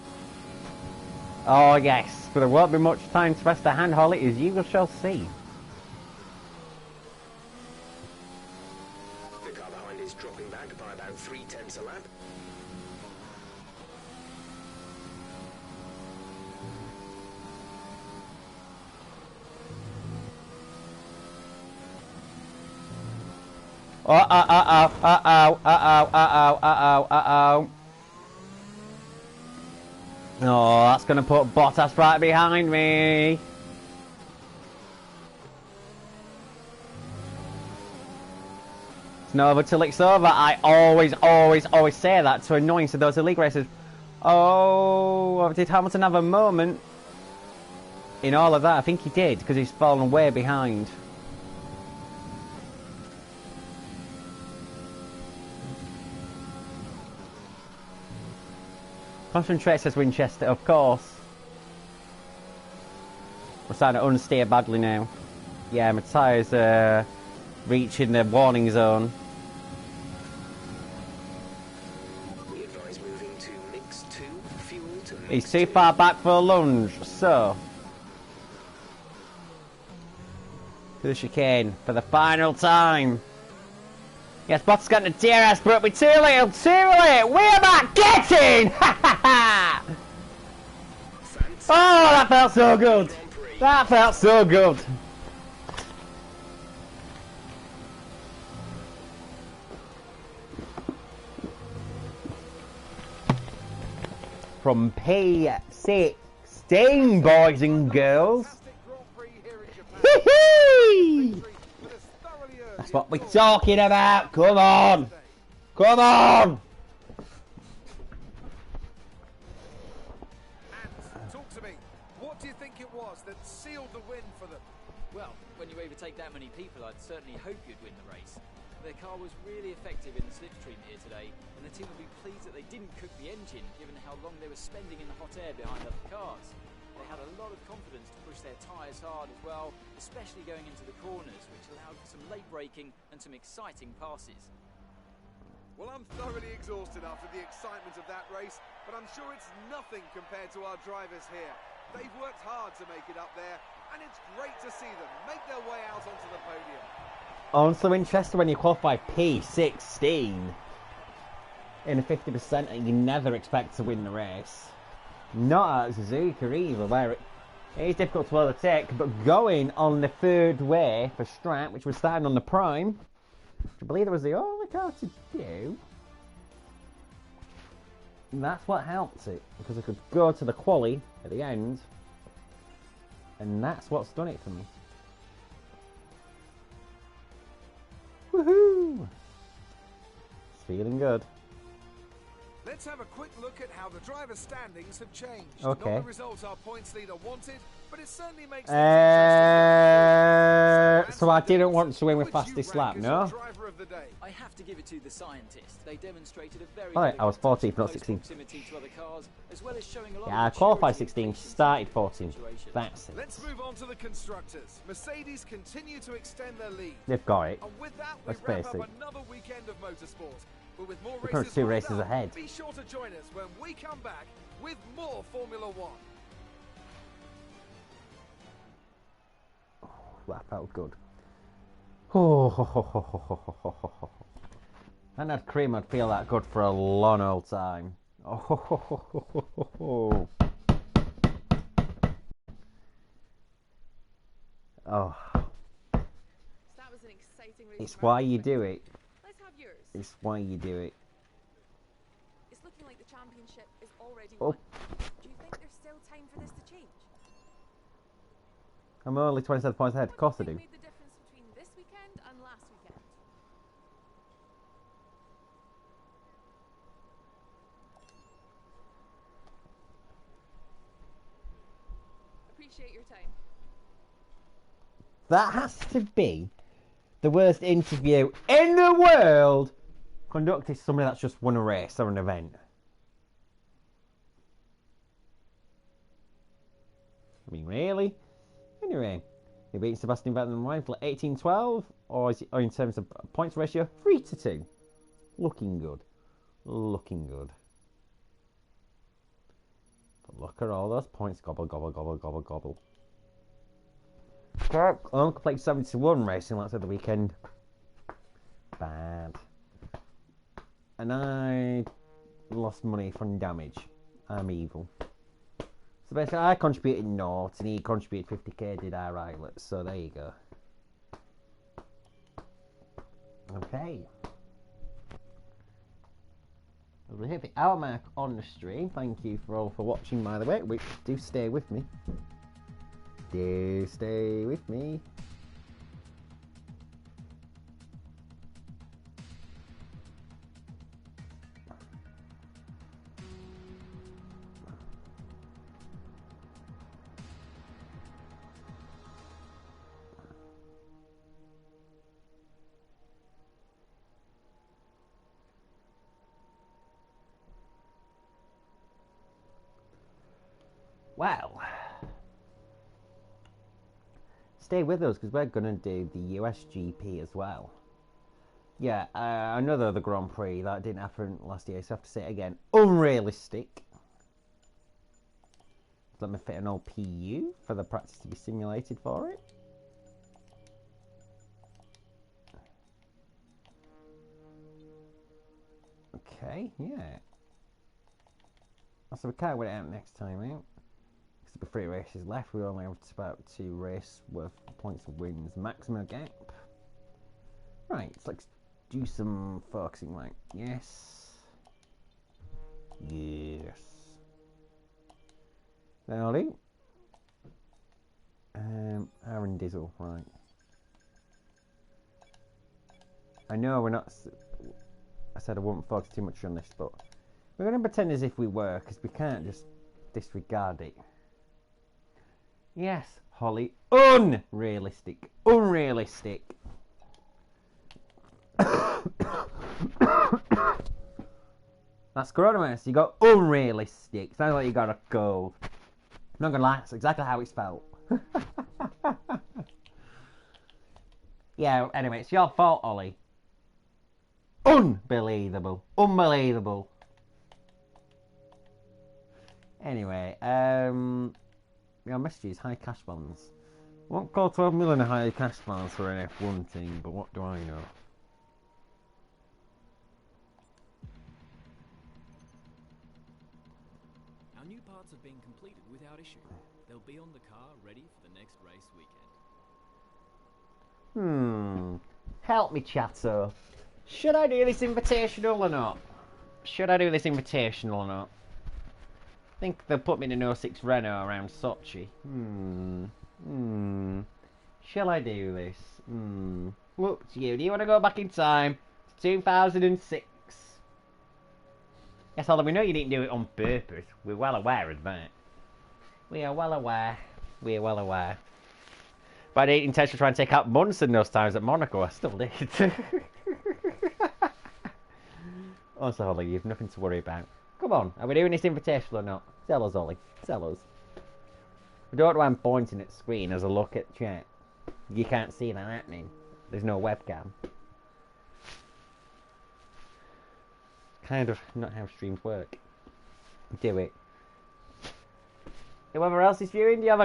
Oh yes, but there won't be much time to rest a handhold it as you shall see. The car behind is dropping back by about 0.3 a lap. Oh, that's going to put Bottas right behind me. It's not over till it's over. I always say that to annoyance to those league races. Oh, did Hamilton have a moment in all of that? I think he did, because he's fallen way behind. Concentrate, says Winchester, of course. We're starting to unsteer badly now. Yeah, my tyres reaching the warning zone. We advise moving to mix 2 fuel to mix He's too 2. far back for a lunge, so to the chicane for the final time. Yes, Bottas got the DRS, but we're too late, we're not getting! Ha ha ha! Oh, that felt so good! That felt so good! from P16, boys and girls. That's what we're talking about. Come on. Come on. And talk to me. What do you think it was that sealed the win for them? Well, when you overtake that many people, I'd certainly hope you'd win the race. Their car was really effective in the slipstream here today, and the team will be pleased that they didn't cook the engine, given how long they were spending in the hot air behind other cars. They had a lot of confidence to push their tyres hard as well, especially going into the corners, which allowed for some late braking and some exciting passes. Well, I'm thoroughly exhausted after the excitement of that race, but I'm sure it's nothing compared to our drivers here. They've worked hard to make it up there, and it's great to see them make their way out onto the podium. I'm so interested when you qualify P16 in a 50% and you never expect to win the race. Not at Suzuka either, where it is difficult to overtake, but going on the third way for Strat, which was starting on the Prime, I believe that was the only car to do. And that's what helped it, because I could go to the quali at the end, and that's what's done it for me. Woohoo! It's feeling good. Let's have a quick look at how the driver's standings have changed. Okay. Not the results our points leader wanted, but it certainly makes So I didn't want to win with fastest lap, no? I have to give it to the scientists. They demonstrated a very Alright, I was 14th, not 16th. proximity to other cars, as well as showing a lot Yeah, I of qualified maturity 16th, and patience started in 14th. situations. That's it. Let's move on to the constructors. Mercedes continue to extend their lead. They've got it. And with that, we Let's wrap face up it. another weekend of motorsport. But with more We're currently races 2 lined races up, ahead. be sure to join us when we come back with more Formula One. That felt good. Oh, I hadn't had cream, I'd feel that good for a long old time. Oh, oh. That was an exciting race. It's why you do it. Let's have yours. It's why you do it. It's looking like the championship is already Oh. won. Do you think there's still time for this to change? I'm only 27 points ahead. Of What course I do do. you think made the difference between this weekend and last weekend? Appreciate your time. That has to be the worst interview in the world conducted to somebody that's just won a race or an event. I mean, really? Anyway, he beat Sebastian Vettel and Ryan for 18-12, or in terms of points ratio, 3-2. Looking good. Looking good. But look at all those points. Gobble, gobble, gobble, gobble, gobble. Uncle played 71 racing last the weekend. Bad. And I lost money from damage. I'm evil. So basically I contributed naught and he contributed 50k, did our Islet. So there you go. Okay. We'll hit the hour mark on the stream. Thank you for all for watching, by the way. Which do stay with me. Do stay with me. Well, stay with us because we're going to do the USGP as well. Yeah, another the Grand Prix that didn't happen last year, so I have to say it again. Unrealistic. Let me fit an old PU for the practice to be simulated for it. Okay, yeah. So we can't wait out next time out. Because there'll be 3 races left. We only have about 2 race worth of points of wins. Maximum gap. Right, so let's do some focusing. Right, yes. Yes. Ollie. Aaron Dizzle, right. I know we're not... I said I wouldn't focus too much on this, but we're going to pretend as if we were, because we can't just disregard it. Yes, Holly. Unrealistic. Unrealistic. That's coronavirus. You got unrealistic. Sounds like you got a cold. I'm not going to lie, that's exactly how it's felt. Yeah, anyway, it's your fault, Ollie. Unbelievable. Unbelievable. Anyway, your messages, high cash balance. I won't call 12 million a high cash balance for an F1 team, but what do I know? Our new parts have been completed without issue. They'll be on the car ready for the next race weekend. Help me, chatter. Should I do this invitational or not? Should I do this invitational or not? I think they'll put me in an 06 Renault around Sochi. Shall I do this? Up to you. Do you want to go back in time to 2006? Yes, although we know you didn't do it on purpose. We're well aware of that. We are well aware. We are well aware. But I didn't intend to try and take out Munson those times at Monaco. I still did. Also, Holly, you've nothing to worry about. Come on, are we doing this invitational or not? Tell us, Ollie. Tell us. I don't know why I'm pointing at the screen as I look at chat. You can't see that happening. There's no webcam. Kind of not how streams work. Do it. Whoever else is viewing, do you have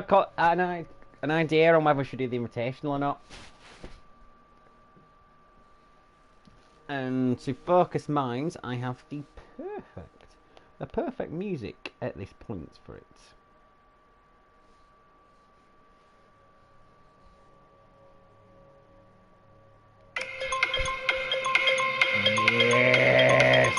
an idea on whether we should do the invitational or not? And to focus minds, I have the perfect music at this point for it. Yes!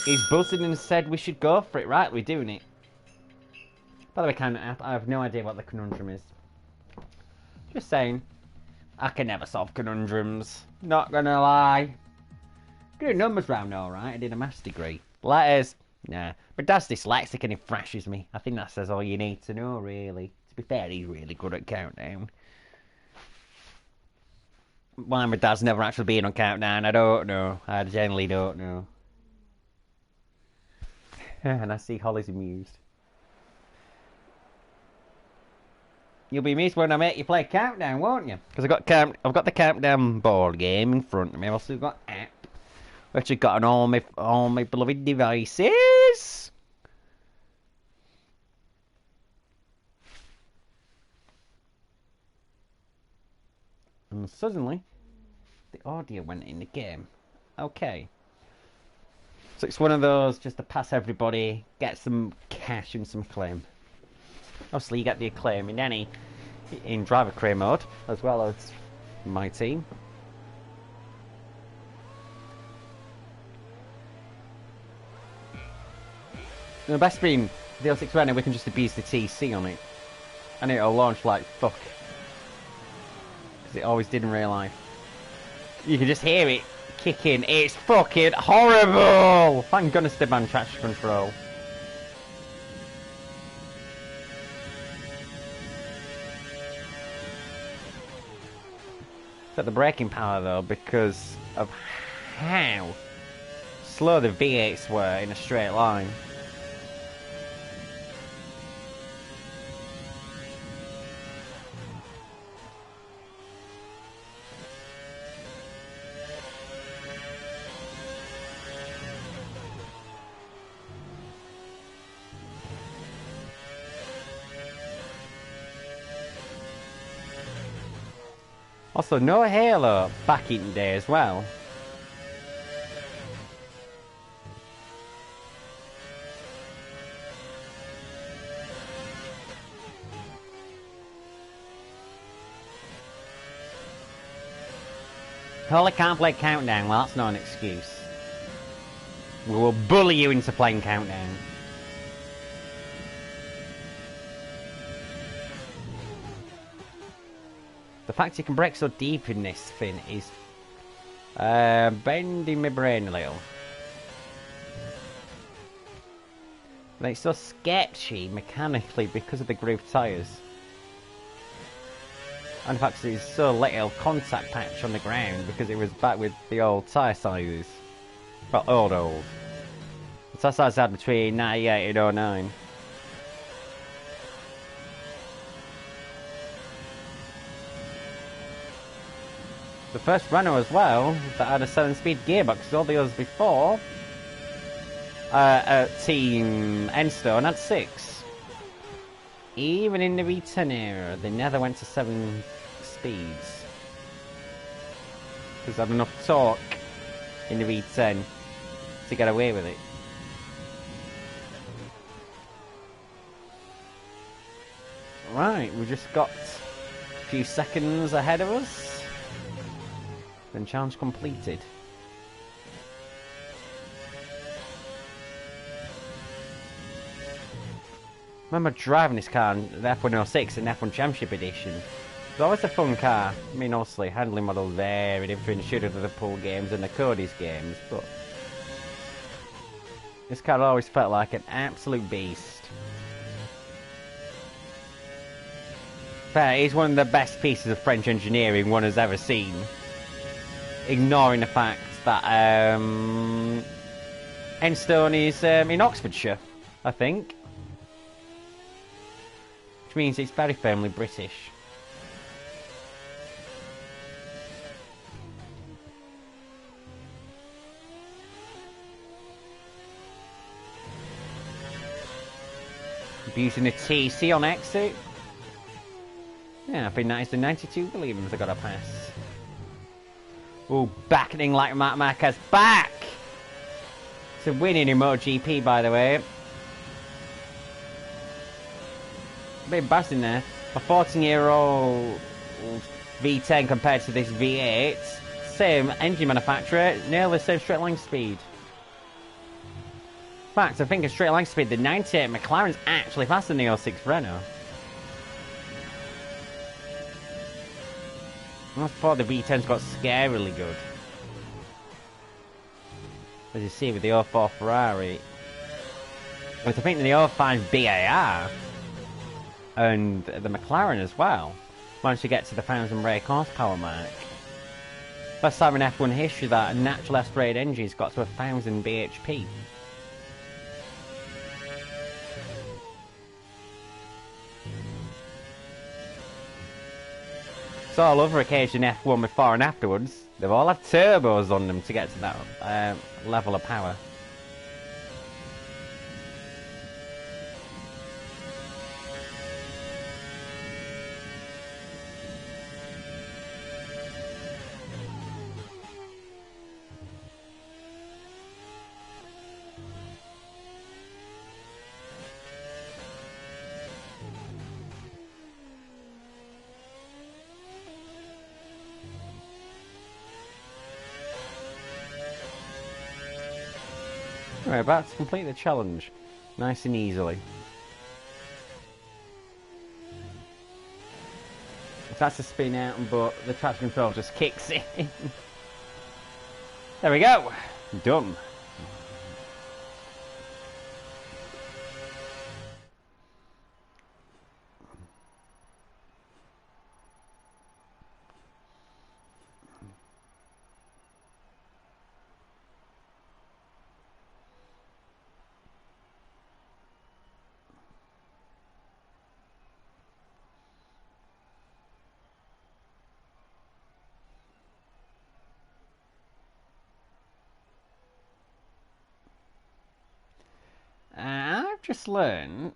He's buzzing and said we should go for it. Right, we're doing it. By the way, I have no idea what the conundrum is. Just saying. I can never solve conundrums. Not gonna lie. I do numbers round alright. I did a maths degree. Letters, nah. But Dad's dyslexic and he thrashes me. I think that says all you need to know, really. To be fair, he's really good at Countdown. Why my dad's never actually been on Countdown, I don't know. I generally don't know. And I see Holly's amused. You'll be amused when I make you play Countdown, won't you? Because I've got the Countdown board game in front of me. I've also got app, which I've got on all my beloved devices. And suddenly, the audio went in the game. Okay. So it's one of those just to pass everybody, get some cash and some acclaim. Obviously, you get the acclaim in driver career mode, as well as MyTeam. The best being the 06 Renault, we can just abuse the TC on it, and it'll launch like fuck, because it always did in real life. You can just hear it kick in. It's fucking horrible. Thank goodness they banned traction control. At the braking power though, because of how slow the V8s were in a straight line. Also, no Halo back in the day as well. Holly can't play Countdown, well that's not an excuse. We will bully you into playing Countdown. The fact you can break so deep in this thing is bending my brain a little. But it's so sketchy mechanically because of the groove tyres. And the fact there's so little contact patch on the ground because it was back with the old tyre sizes. Well, old. The tyre size I had between 98 and 09. The first Renault as well that had a 7-speed gearbox, because all the others before Team Enstone had 6. Even in the V10 era, they never went to 7 speeds. Because they had enough torque in the V10 to get away with it. Right, we've just got a few seconds ahead of us. Then challenge completed. Remember driving this car in the F106 and F1 Championship Edition. It's always a fun car. I mean, obviously, handling models there and everything should have the pool games and the Cody's games, but this car always felt like an absolute beast. Fair, it's one of the best pieces of French engineering one has ever seen. Ignoring the fact that Enstone is in Oxfordshire, I think. Which means it's very firmly British. Using a TC on exit. Yeah, I think that is the 92 Williams I got to pass. Oh, backing like Marc Marquez back to winning in MotoGP, by the way. A bit embarrassing there. A 14-year-old V10 compared to this V8. Same engine manufacturer, nearly the same straight line speed. In fact, I think a straight line speed, the 98 McLaren's actually faster than the 06 Renault. That's before the V10's got scarily good. As you see with the 04 Ferrari. With I think the 05 BAR and the McLaren as well managed to get to the 1000 brake horsepower mark. First time in F1 history that a natural aspirated engine's got to 1000 bhp. So all other occasion F1 before and afterwards, they've all had turbos on them to get to that level of power. We're about to complete the challenge, nice and easily. If that's a spin out, but the traction control just kicks in. There we go, done. I've just learned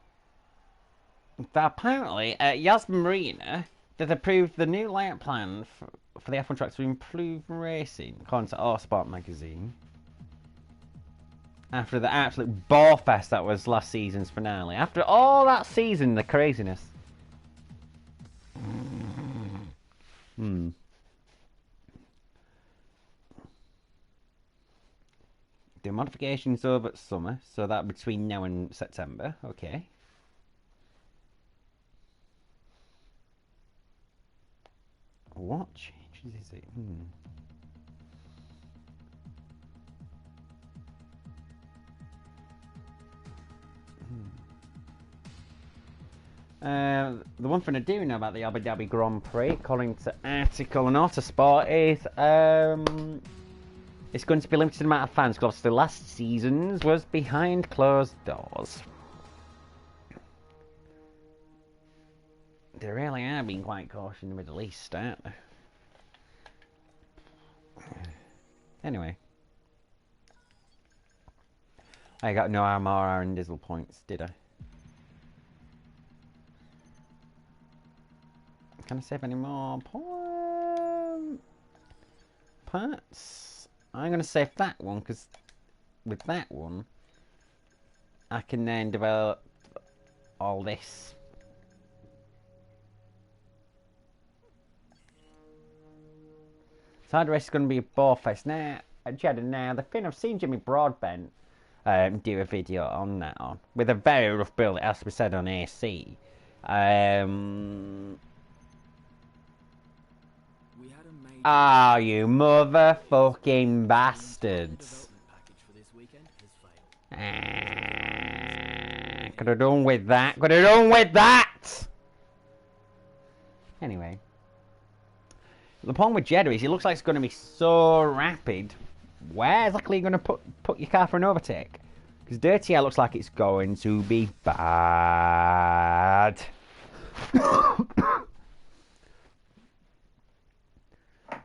that apparently at Yasmin Marina they've approved the new layout plan for the F1 track to improve racing, according to Autosport magazine. After the absolute bore fest that was last season's finale. After all that season, the craziness. The modifications over at summer, so that between now and September. Okay. What changes is it? The one thing I do know about the Abu Dhabi Grand Prix, according to article and Autosport, is it's going to be limited amount of fans, because obviously last season's was behind closed doors. They really are being quite cautious in the Middle East, aren't they? Anyway. I got no more Aaron Dizzle points, did I? Can I save any more parts? I'm going to save that one, because with that one, I can then develop all this. Side race is going to be a bore fest. Now, Jeddah, now, the thing I've seen Jimmy Broadbent do a video on that with a very rough build, it has to be said, on AC. Ah, you motherfucking bastards. Could have done with that. Could have done with that! Anyway. The problem with Jeddah is it looks like it's going to be so rapid. Where exactly are you going to put your car for an overtake? Because Dirty Air looks like it's going to be bad.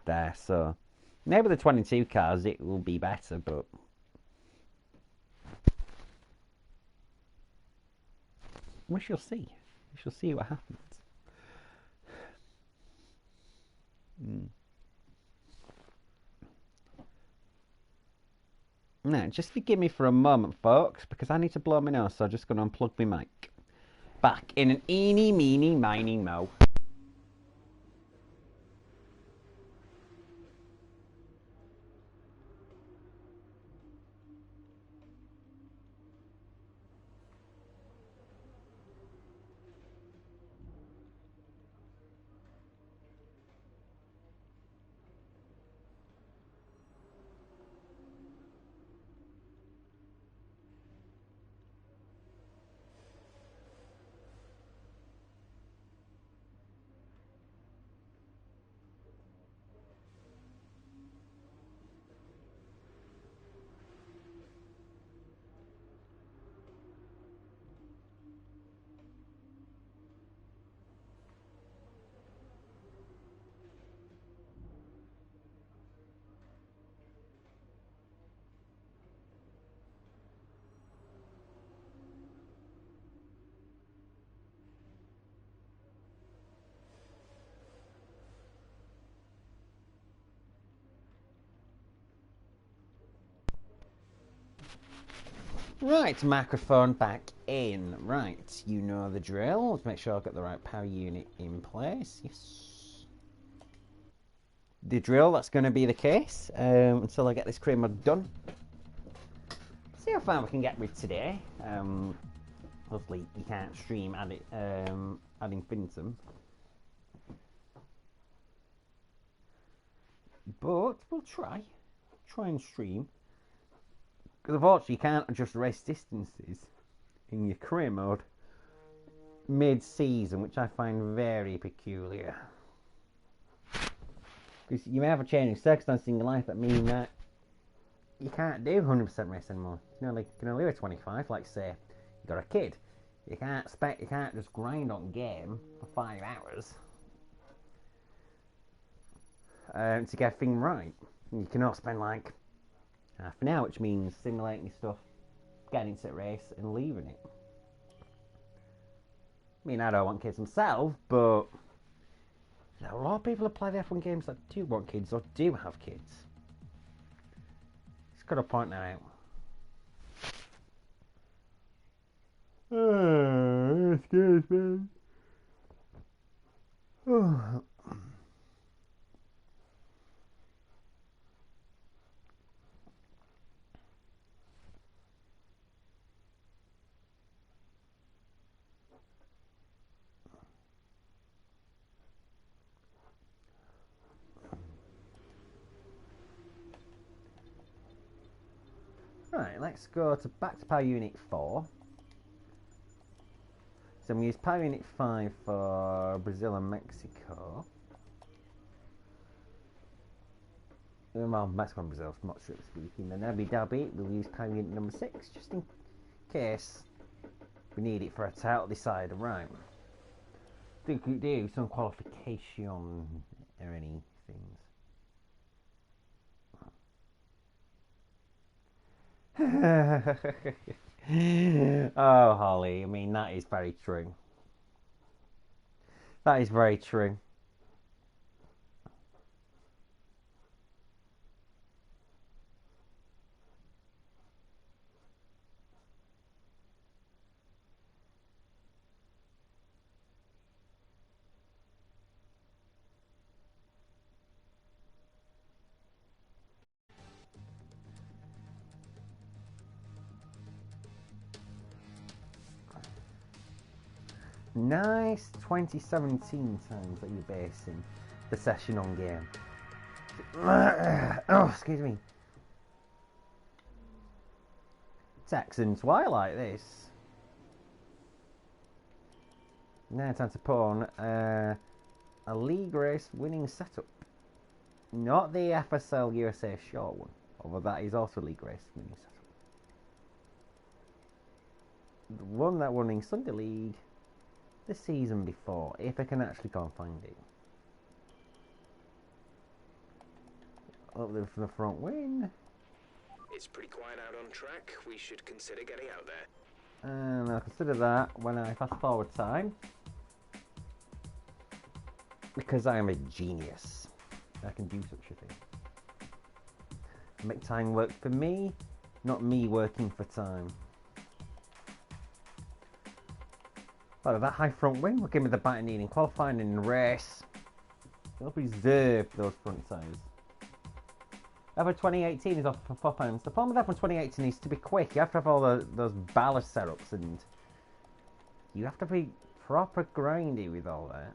There, so maybe the 22 cars it will be better, but we shall see. We shall see what happens. Now, just forgive me for a moment, folks, because I need to blow my nose, so I'm just going to unplug my mic. Back in an eeny, meeny, miny, mo. Right, microphone back in. Right, you know the drill. Let's make sure I've got the right power unit in place. Yes. The drill, that's going to be the case until I get this cream mod done. See how far we can get with today. Hopefully you can't stream ad infinitum. But we'll try and stream. Because unfortunately you can't adjust race distances in your career mode mid-season, which I find very peculiar. Because you may have a changing circumstance in your life that mean that you can't do 100% race anymore. You know, like you can only do a 25. Like say you got a kid, you can't just grind on game for 5 hours to get a thing right. You can all spend like half an hour, which means simulating stuff, getting into the race and leaving it. I mean, I don't want kids myself, but there are a lot of people who play the F1 games that do want kids or do have kids. Just gotta point that out. Excuse me. Right, let's go back to Power Unit 4. So I'm going to use Power Unit 5 for Brazil and Mexico. Well, Mexico and Brazil, not strictly speaking. Then Abu Dhabi, we'll use Power Unit number 6, just in case we need it for a title decider. Right. Do some qualification or any things. Oh, Holly, I mean, that is very true. That is very true. Nice 2017 times that you're basing the session on game. Oh, excuse me. Texan Twilight, this. Now time to put on a league race winning setup. Not the FSL USA short one, although that is also a league race winning setup. The one that won in Sunday League the season before, if I can actually go and find it. Up there for the front win. It's pretty quiet out on track. We should consider getting out there. And I'll consider that when I fast forward time. Because I am a genius. I can do such a thing. Make time work for me, not me working for time. Oh, that high front wing will give me the batter need in qualifying and in race. I'll preserve those front tyres. F1 2018 is off for £4. The problem with F1 2018 is to be quick. You have to have all those ballast setups and you have to be proper grindy with all that.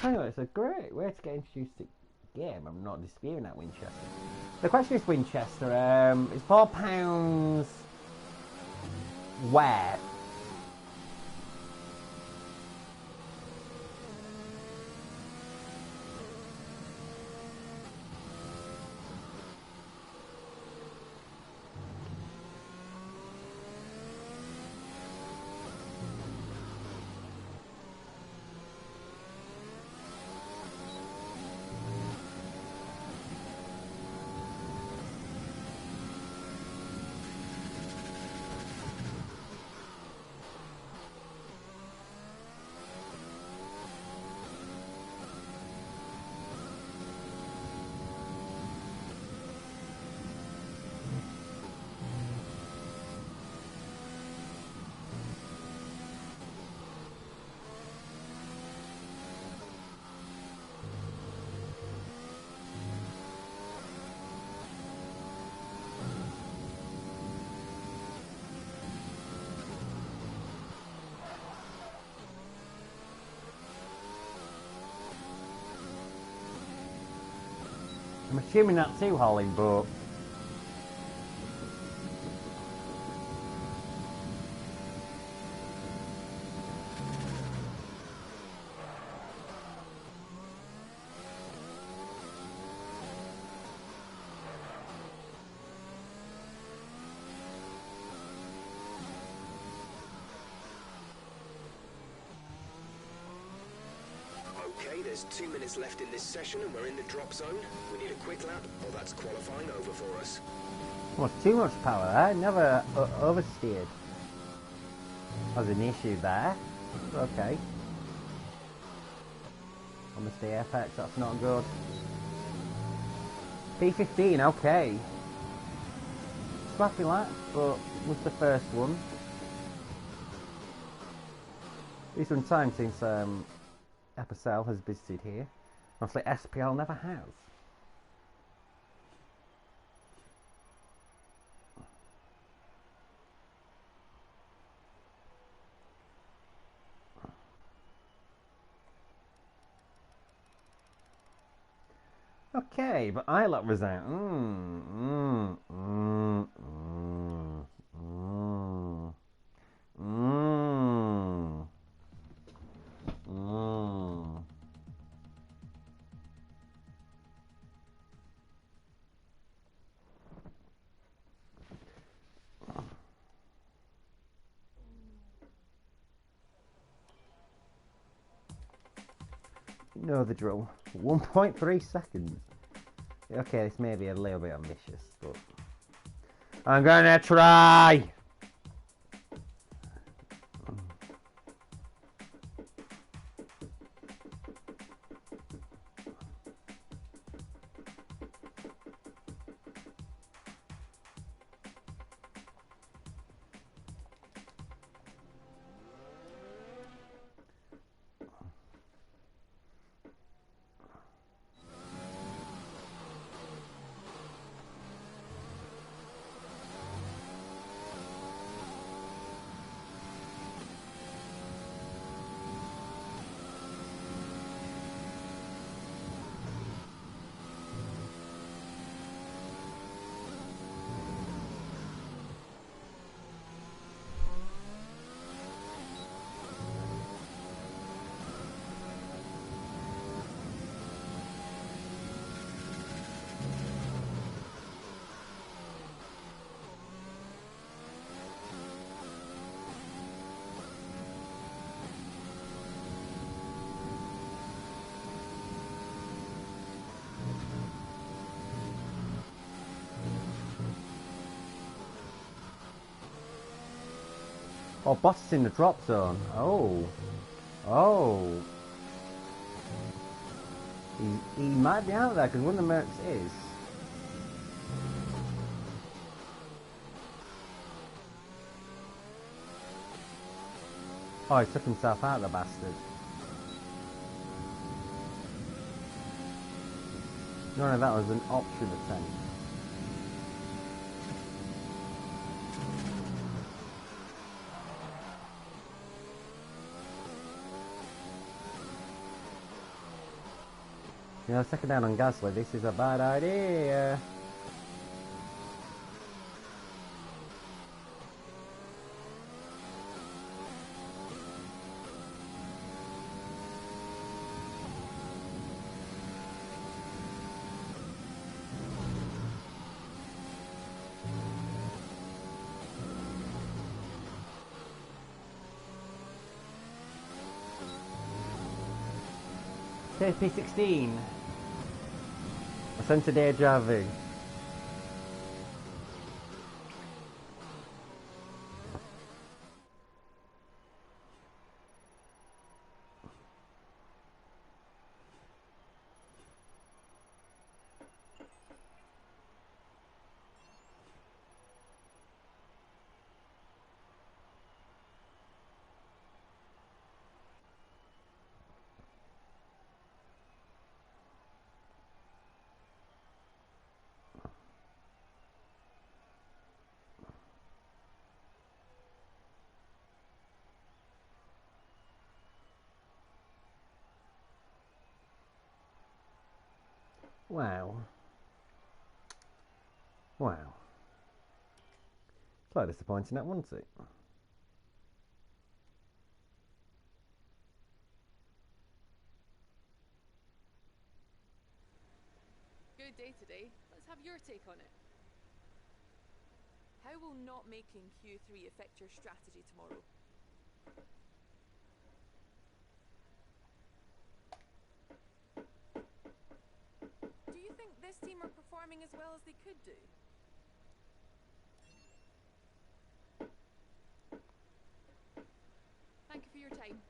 Tell you what, it's a great way to get introduced to the game. I'm not disputing that, Winchester. The question is, Winchester, is £4 where? I'm assuming that too, Holly, but Okay, there's 2 minutes left in this session and we're in the drop zone. We need a quick lap, or that's qualifying over for us. well, too much power there. Never oversteered. There's an issue there. Okay. Almost the apex, that's not good. P15, okay. Scrappy lap, but was the first one. It's some time since FSL has visited here. Obviously SPL never has. Okay, but ALAW was out. You know the drill. 1.3 seconds. Okay, this may be a little bit ambitious, but I'm gonna try. Oh, boss is in the drop zone. Oh. Oh. He might be out there because one of the mercs is. Oh, he took himself out, the bastard. None of that was an option attempt. You know, second down on Gasly, this is a bad idea. KP16. I sense a deja vu. Wow. Wow. Quite disappointing, that wasn't it? Good day today. Let's have your take on it. How will not making Q3 affect your strategy tomorrow? Do you think this team are performing as well as they could do? Thank you for your time.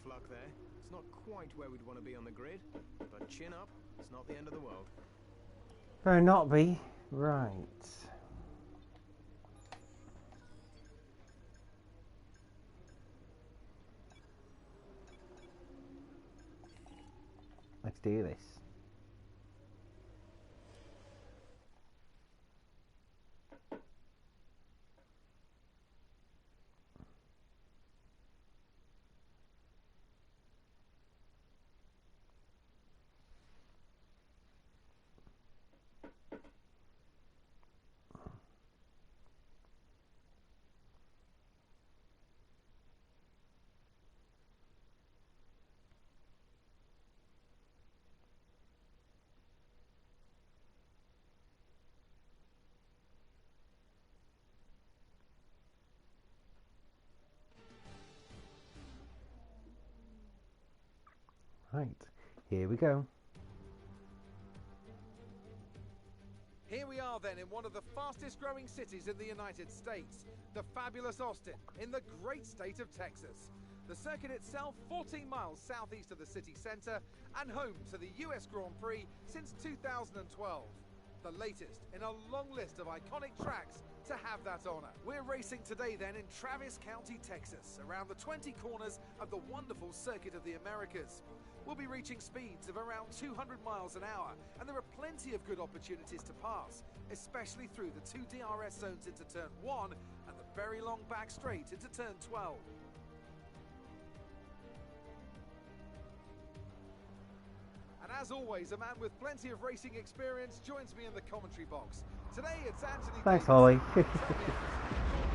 tough luck there. It's not quite where we'd want to be on the grid, but chin up, it's not the end of the world. Better not be. Right. Let's do this. Right, here we go. Here we are then in one of the fastest growing cities in the United States, the fabulous Austin, in the great state of Texas. The circuit itself 14 miles southeast of the city centre and home to the US Grand Prix since 2012. The latest in a long list of iconic tracks to have that honour. We're racing today then in Travis County, Texas, around the 20 corners of the wonderful Circuit of the Americas. We'll be reaching speeds of around 200 miles an hour, and there are plenty of good opportunities to pass, especially through the two DRS zones into turn 1 and the very long back straight into turn 12. And as always, a man with plenty of racing experience joins me in the commentary box. Today it's Anthony. Thanks, Davis. Holly. You're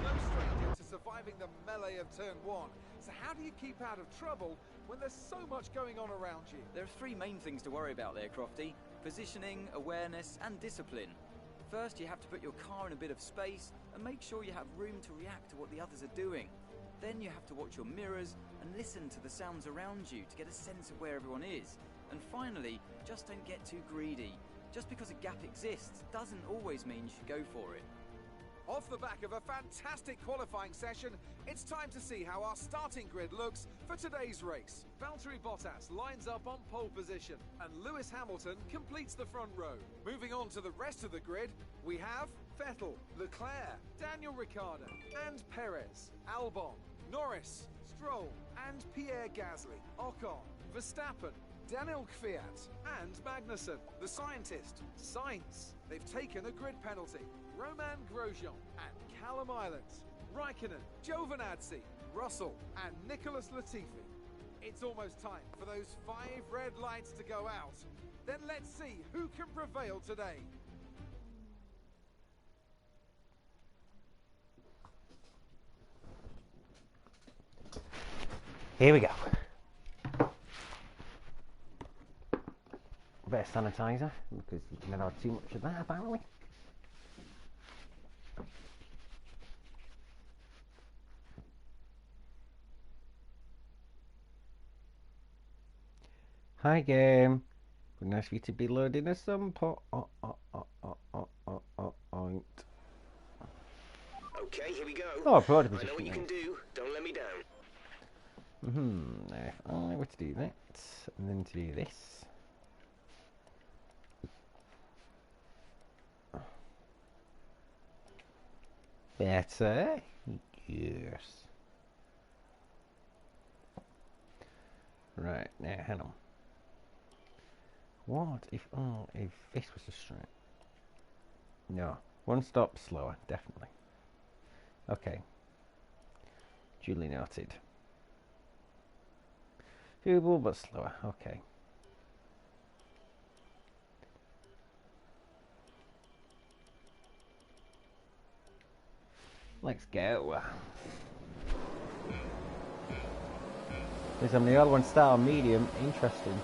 no stranger to surviving the melee of turn 1. So how do you keep out of trouble when there's so much going on around you? There are three main things to worry about there, Crofty. Positioning, awareness and discipline. First, you have to put your car in a bit of space and make sure you have room to react to what the others are doing. Then you have to watch your mirrors and listen to the sounds around you to get a sense of where everyone is. And finally, just don't get too greedy. Just because a gap exists doesn't always mean you should go for it. Off the back of a fantastic qualifying session, it's time to see how our starting grid looks for today's race. Valtteri Bottas lines up on pole position, and Lewis Hamilton completes the front row. Moving on to the rest of the grid, we have Vettel, Leclerc, Daniel Ricciardo, and Perez, Albon, Norris, Stroll, and Pierre Gasly, Ocon, Verstappen, Daniel Kvyat, and Magnussen. The scientist, Sainz. They've taken a grid penalty. Roman Grosjean and Callum Island, Raikkonen, Giovinazzi, Russell, and Nicholas Latifi. It's almost time for those 5 red lights to go out. Then let's see who can prevail today. Here we go. A bit of sanitizer, because you can never have too much of that, apparently. Hi game. Good nice for you to be loading at some point. Okay, here we go. Oh, broad I know position. what you can do. Don't let me down. Now, if I were to do that, and then to do this. Better. Yes. Right, now, hang on. What if this was a straight? No. One stop slower, definitely. Okay. Duly noted. Doable but slower, okay. Let's go. Because I'm the other one style medium, interesting.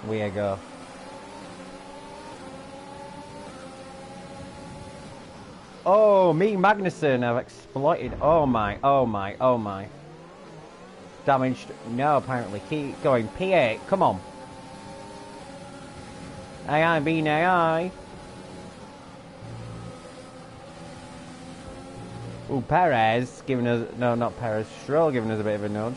We go. Oh, me Magnussen have exploited. Oh my, oh my, oh my. Damaged. No, apparently. Keep going. P8, come on. AI being AI. Ooh, Perez giving us... No, not Perez. Stroll giving us a bit of a nudge.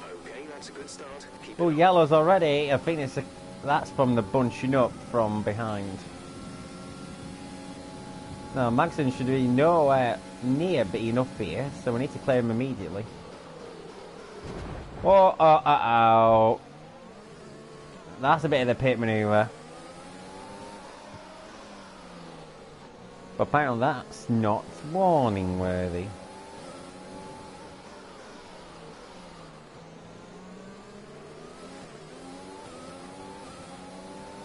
Okay, that's a good start. Keep Oh, it up. yellows already. I think that's from the bunching up from behind. No, Magson should be nowhere near being up here, so we need to clear him immediately. Oh. That's a bit of the pit manoeuvre. But apparently that's not warning worthy.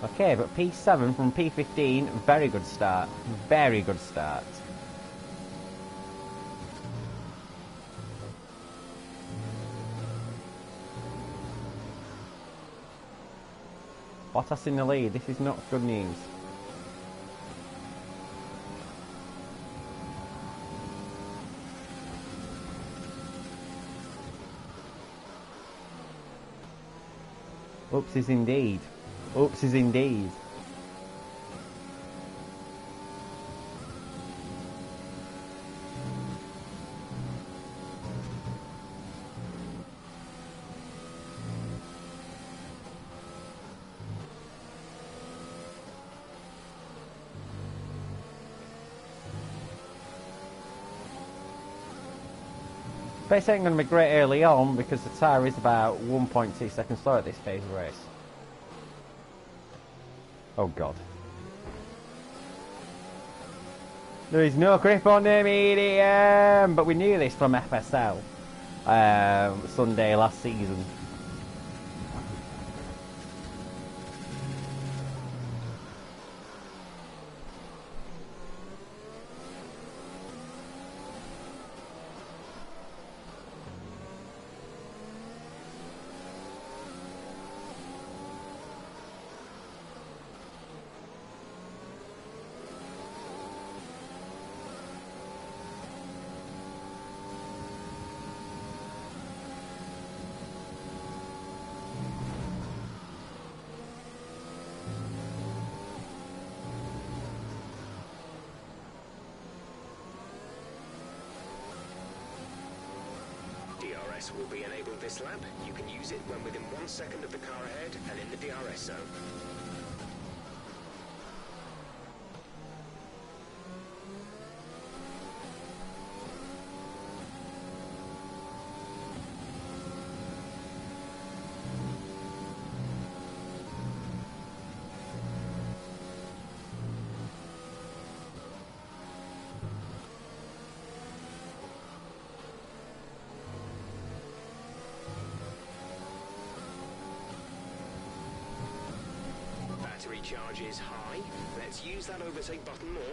Okay, but P7 from P15, very good start. Very good start. Bottas in the lead, this is not good news. Oopsies indeed. Oopsies indeed. Pace ain't going to be great early on because the tyre is about 1.2 seconds slow at this phase of the race. Oh god. There is no grip on the medium, but we knew this from FSL Sunday last season. DRS will be enabled this lap. You can use it when within 1 second of the car ahead and in the DRS zone. Battery charge is high. Let's use that overtake button more.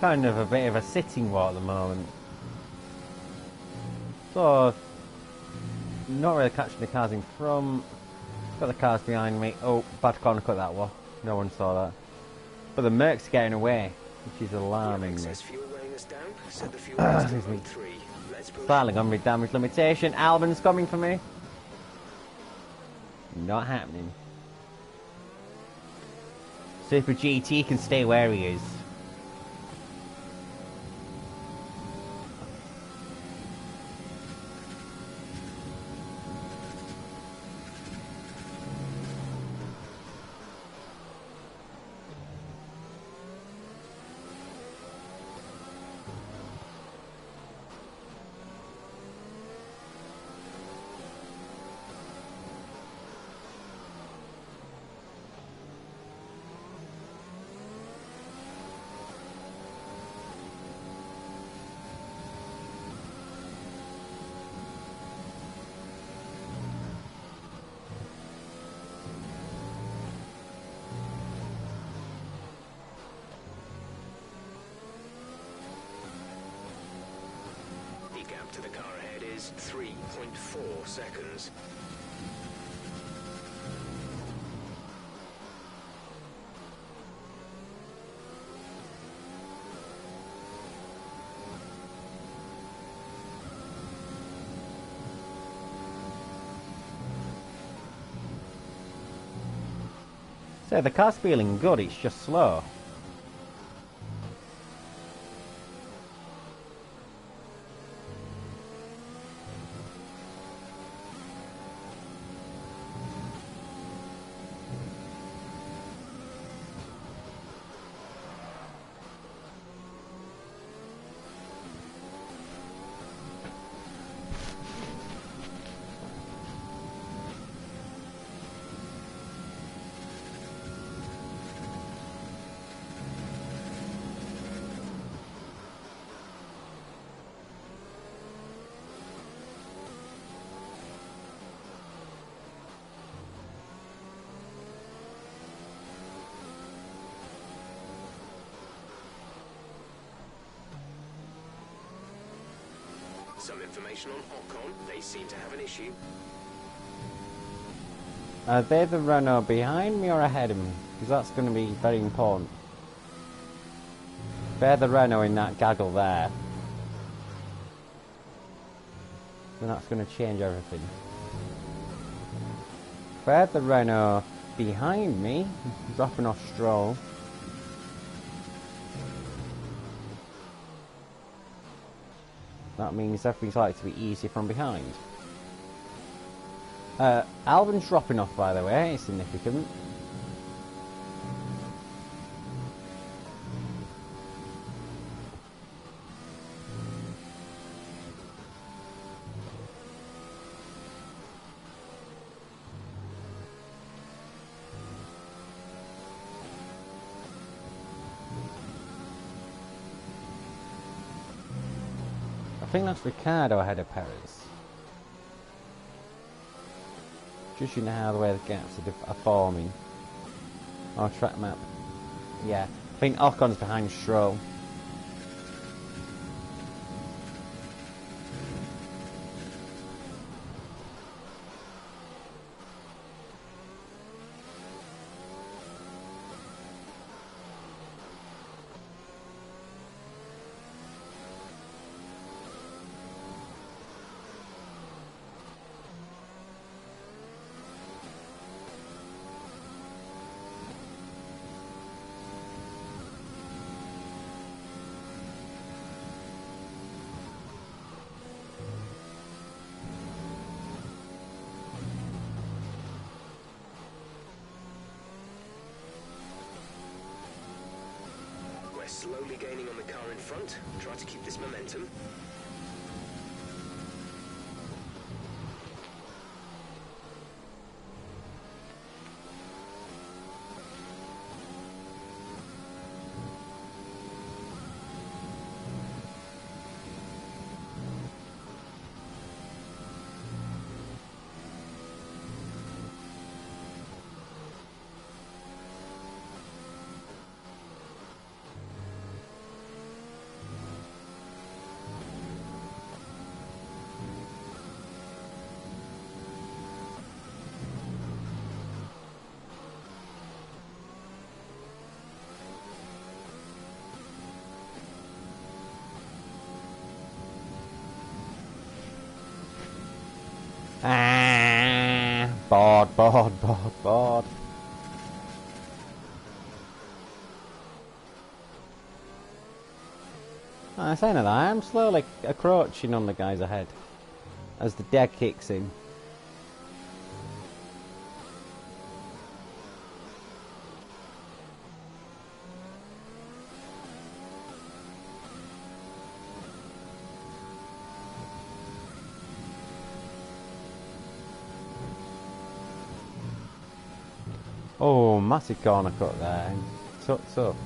Kind of a bit of a sitting war at the moment. So, not really catching the cars in front. Got the cars behind me. Oh, bad corner cut that one. No one saw that. But the Merc's getting away, which is alarming me. Excess fuel Set the fuel boost to mode 3. Let's push. Slightly gone with damage limitation. Alvin's coming for me. Not happening. Super GT can stay where he is. To the car ahead is 3.4 seconds. So the car's feeling good, it's just slow. Some information on Ocon. They seem to have an issue. Are they the runner behind me or ahead of me? Because that's going to be very important. They're the runner in that gaggle there. Then that's going to change everything. They're the runner behind me, dropping off Stroll. That means everything's likely to be easy from behind. Albon's dropping off, by the way. It's significant. I think that's Ricardo ahead of Perez. Just you know how the way the gaps are forming. Our track map. Yeah, I think Ocon's behind Stroll. Slowly gaining on the car in front. Try to keep this momentum. bored, bored, bored, bored. I'm saying that, I'm slowly encroaching on the guys ahead as the dead kicks in. Oh, massive corner cut there. Tucked up.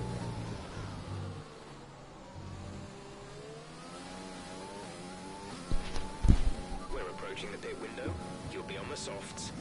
We're approaching the pit window. You'll be on the softs.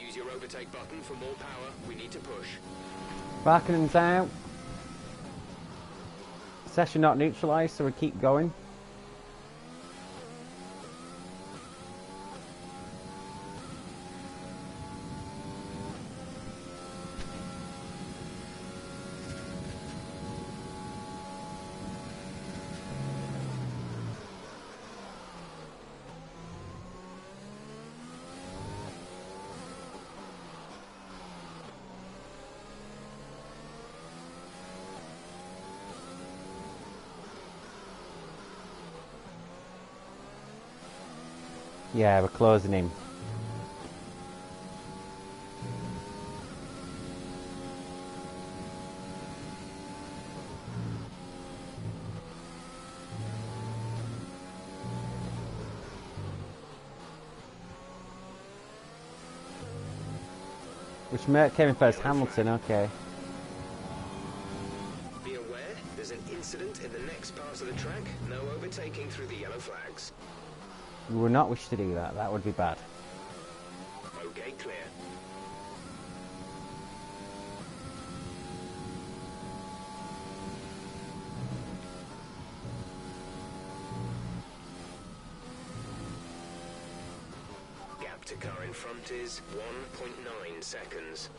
Use your overtake button for more power. We need to push. Barkenen's out. Session not neutralised, so we keep going. Yeah, we're closing in. Which Mert came in first? Hamilton, okay. Be aware, there's an incident in the next part of the track. No overtaking through the yellow flags. We would not wish to do that, that would be bad. Okay, clear. Gap to car in front is 1.9 seconds.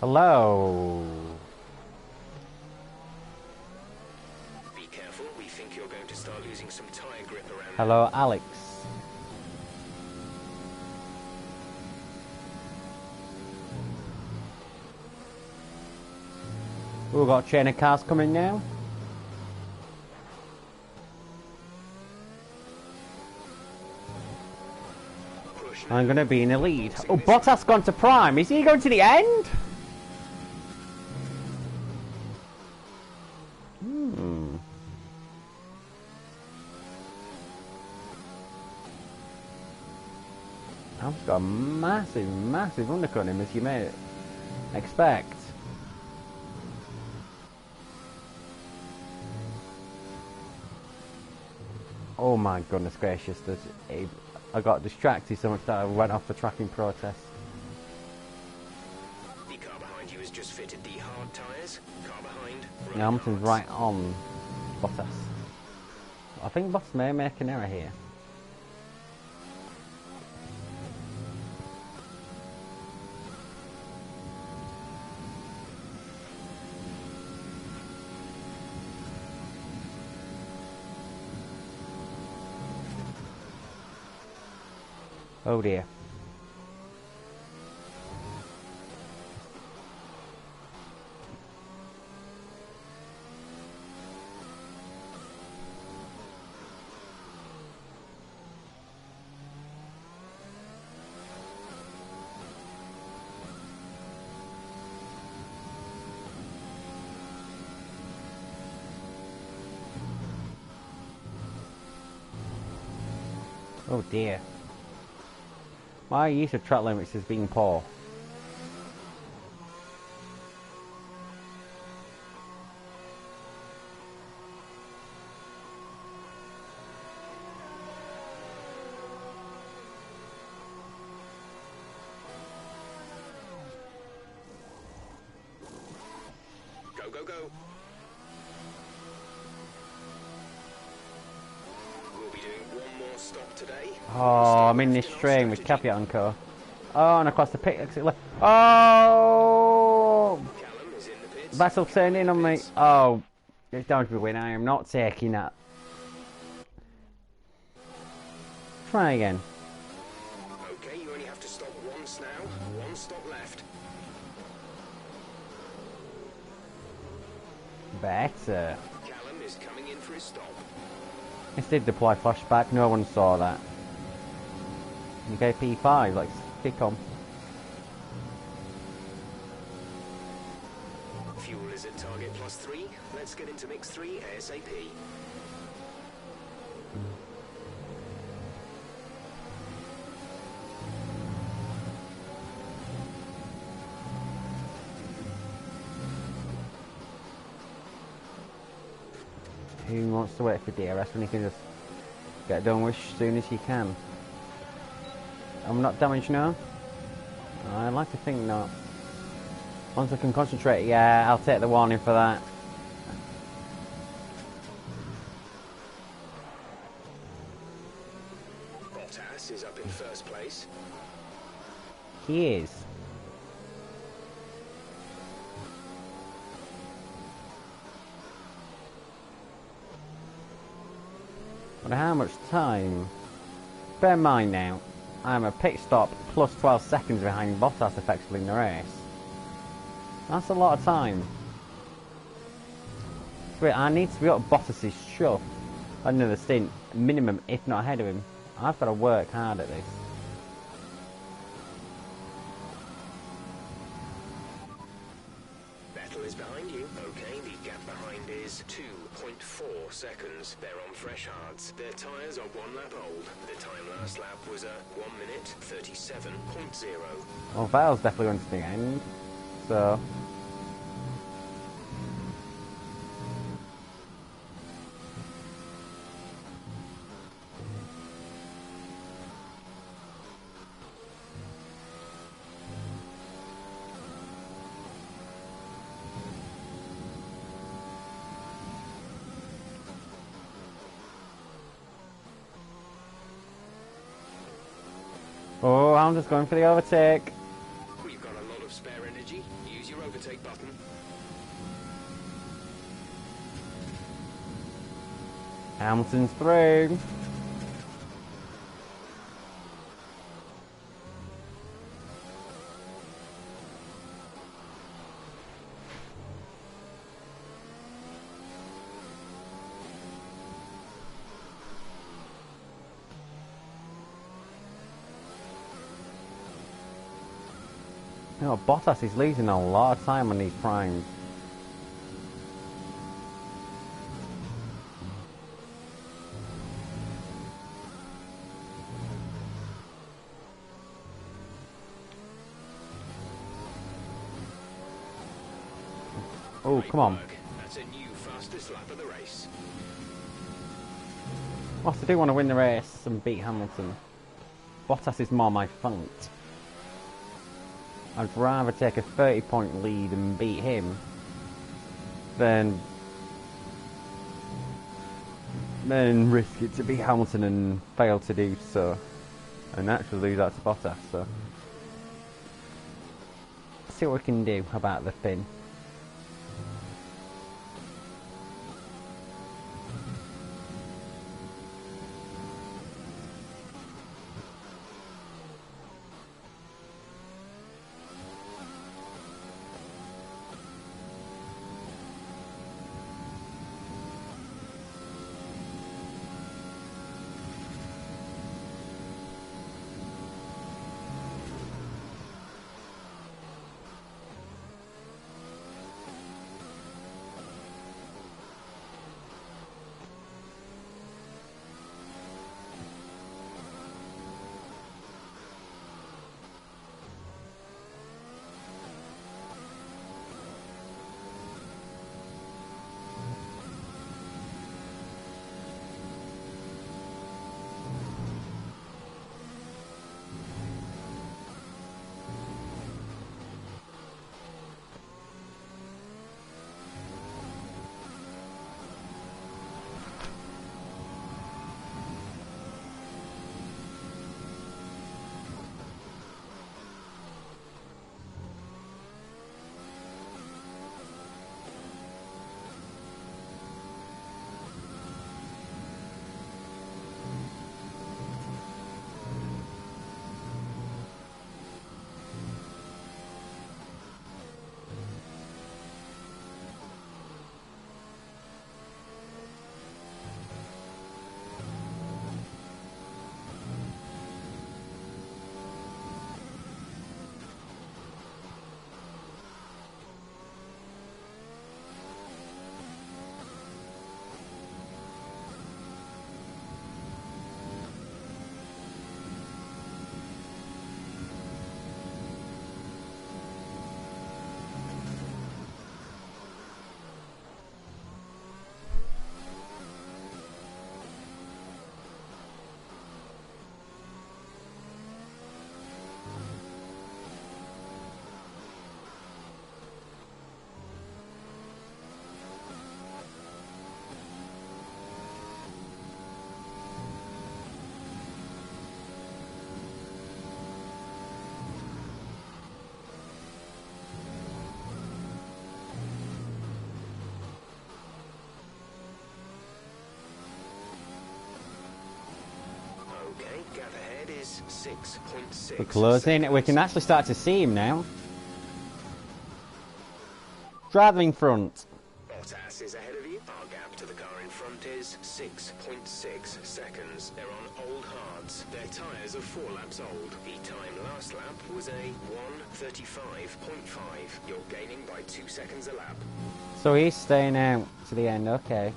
Hello. Be careful, we think you're going to start losing some tire grip around. Hello, Alex. We've got a chain of cars coming now. I'm going to be in the lead. Oh, Bottas gone to prime. Is he going to the end? I've got a massive, massive undercut on him, as you may expect. Oh my goodness gracious, I got distracted so much that I went off the tracking process. The car behind you has just fitted the hard tyres. Car behind. Hamilton's right on Bottas. I think Bottas may make an error here. Oh dear. Oh dear. My use of track limits has been poor. Go, go, go. We'll be doing one more stop today. Oh, I'm in this train with caveat on car. Oh, and across the pit exit left. Oh! Callum is in the pits. Vettel turned in on me. Oh, it's down to the win. I am not taking that. Try again. Okay, you only have to stop once now. One stop left. Better. Callum is coming in for his stop. This did deploy flashback. No one saw that. Okay, P5. Let's kick on. Fuel is at target +3. Let's get into mix 3 ASAP. Who wants to wait for DRS when you can just get done with as soon as you can? I'm not damaged now. I'd like to think not. Once I can concentrate, yeah, I'll take the warning for that. Bottas is up in first place. He is. But how much time? Bear in mind now, I'm a pit stop plus 12 seconds behind Bottas effectively in the race. That's a lot of time. Wait, I need to be up Bottas's shove another stint, minimum, if not ahead of him. I've got to work hard at this. Vettel is behind you. Okay, the gap behind is 2.4 seconds. They're on fresh hards. Their tyres are 1 lap old. The time last lap was a 1 minute 37.0. Well, Vettel's definitely going to the end, so... Oh, I'm just going for the overtake. We've got a lot of spare energy. Use your overtake button. Hamilton's through. You know, Bottas is losing a lot of time on these primes. Oh, Great come on. work. That's a new fastest lap of the race. Whilst I do want to win the race and beat Hamilton, Bottas is more my font. I'd rather take a 30-point lead and beat him than risk it to beat Hamilton and fail to do so, and actually lose out to Bottas. So, let's see what we can do about the Finn. is 6.6. We're closing. seconds. We can actually start to see him now. Driving front. Bottas is ahead of you. Our gap to the car in front is 6.6 seconds. They're on old hards. Their tyres are 4 laps old. The time last lap was a 1:35.5. You're gaining by 2 seconds a lap. So he's staying out to the end. Okay.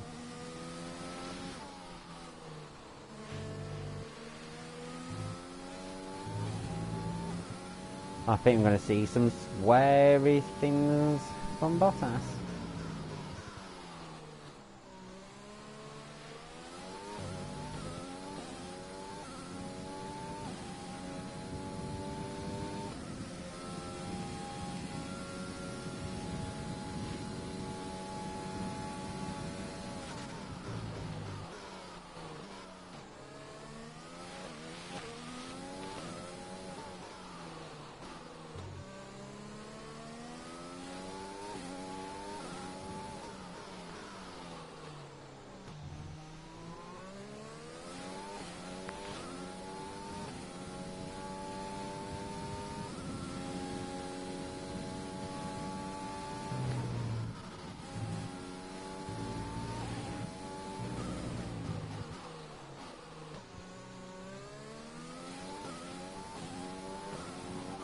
I think I'm going to see some wary things from Bottas.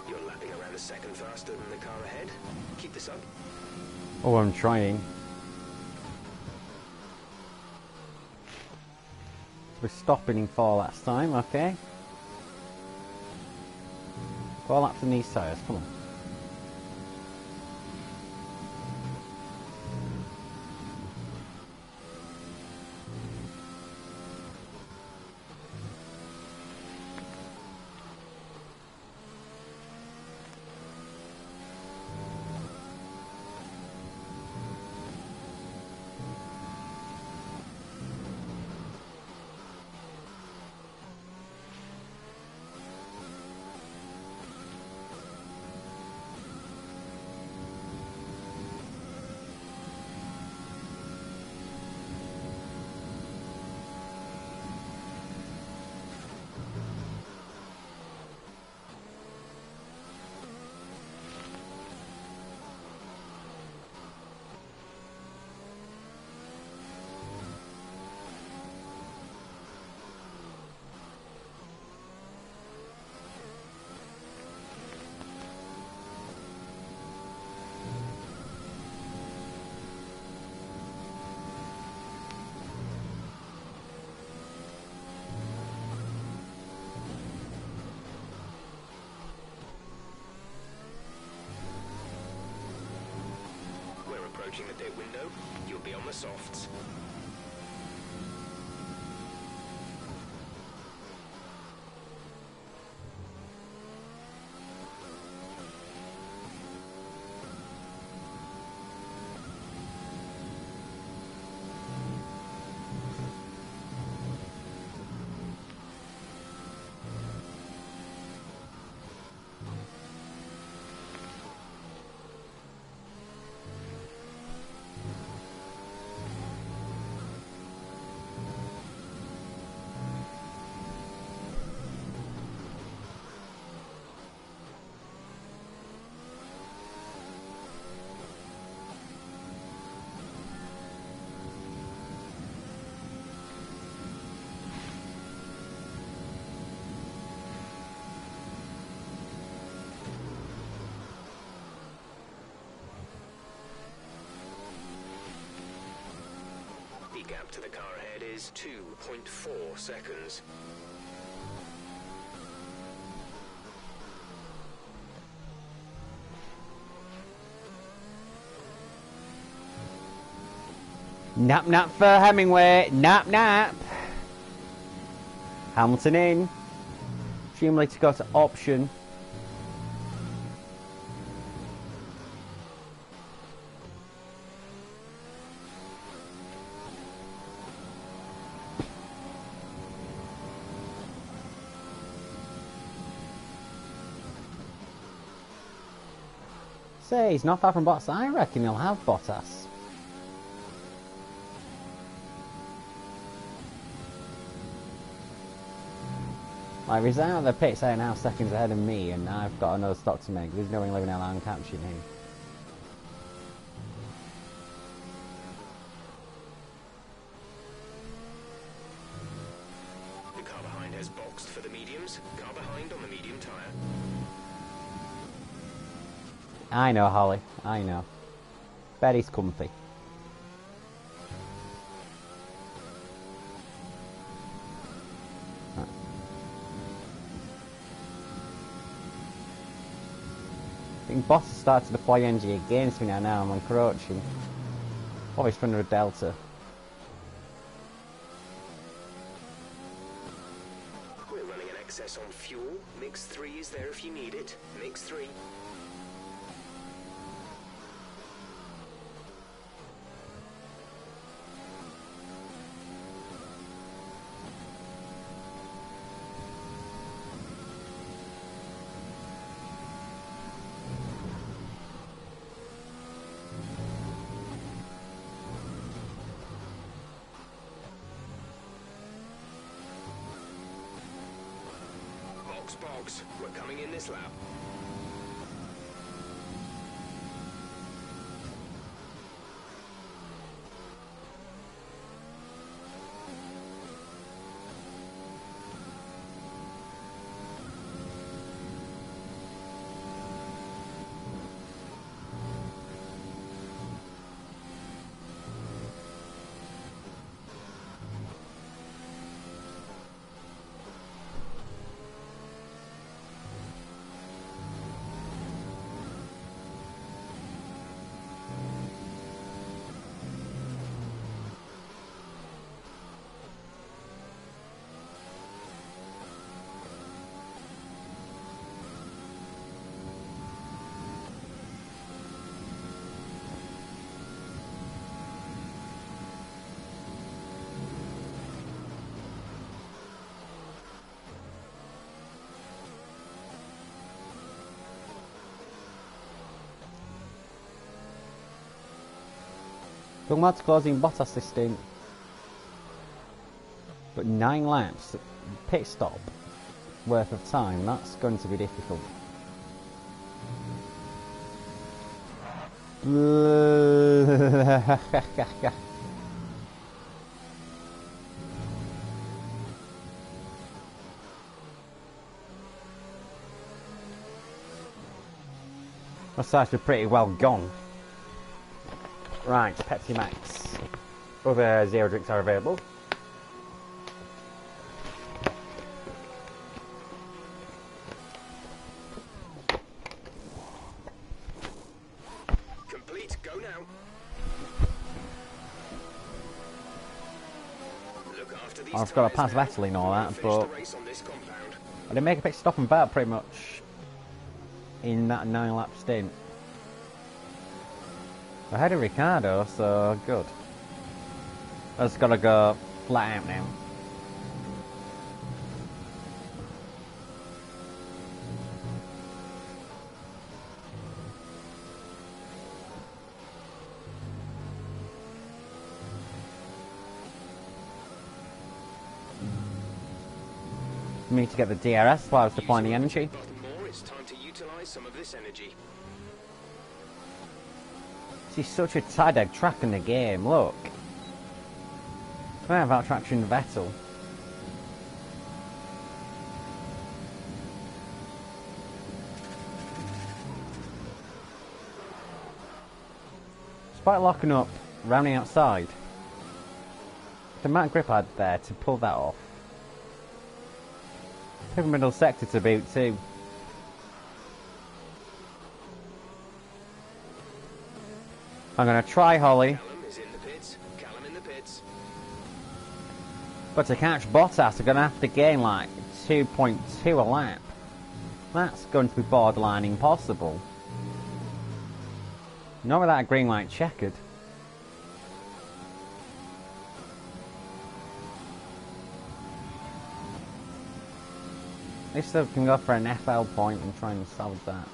You're lapping around a second faster than the car ahead. Keep this up. Oh, I'm trying. We're stopping in 4 laps time, okay. 4 laps in these tyres, come on. Approaching the pit window, you'll be on the softs. The gap to the car ahead is 2.4 seconds. Nap nap for Hemingway. Nap nap. Hamilton in. Accumulator got to option. Say, he's not far from Bottas. I reckon he'll have Bottas. Like, he's out of the pits there now, seconds ahead of me, and I've got another stop to make. There's no way living out I'm catching him. The car behind has boxed for the mediums. Car behind on the medium tyre. I know, Holly. I know. Bet he's comfy. I think Boss has started to deploy energy against me now. I'm encroaching. Oh, he's under a delta. We're running an excess on fuel. Mix 3 is there if you need it. Mix 3. Box. We're coming in this lap. Talking about closing Bottas this stint. But 9 laps, pit stop worth of time, that's going to be difficult. That's actually pretty well gone. Right, Pepsi Max. Other zero drinks are available. Complete. Go now. Look after these I've got to tyres pass now. Vettel and all that, Finish but the race on this compound. I didn't make a pit stop and back pretty much in that 9 lap stint. I had a Ricardo, so good. I just gotta go flat out now. For me to get the DRS while I was deploying the energy. More, it's time to utilize some of this energy. This is such a tight egg track in the game, look. I have out traction Vettel. Despite locking up, rounding outside, the amount of grip I had there to pull that off. Took middle sector to boot too. I'm gonna try Holly. Callum is in the pits. Callum in the pits. But to catch Bottas, I'm going to have to gain like 2.2 a lap. That's going to be borderline impossible. Not without a green light checkered. At least I can go for an FL point and try and salvage that.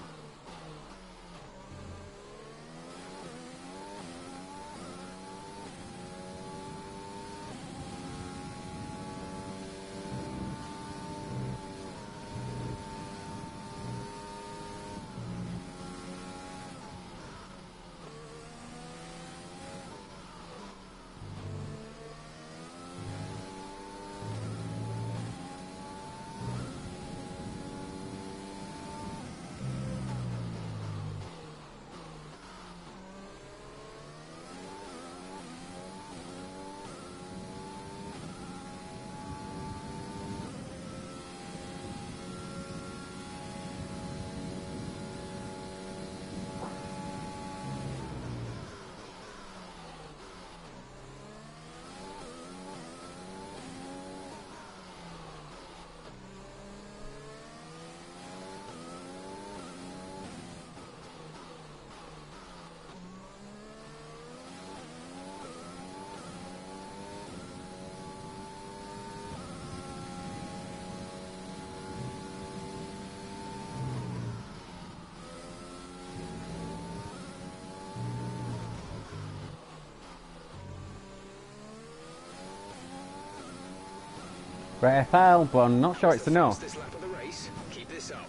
Rare foul, but I'm not sure it's the enough. fastest lap of the race. Keep this up.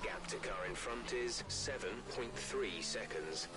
Gap to car in front is 7.3 seconds.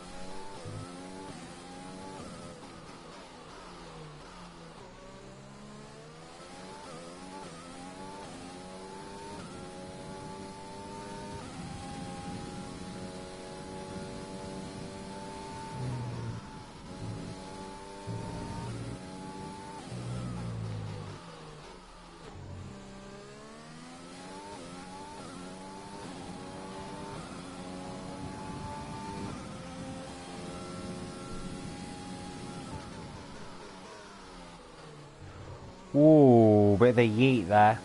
Ooh, bit of a yeet there.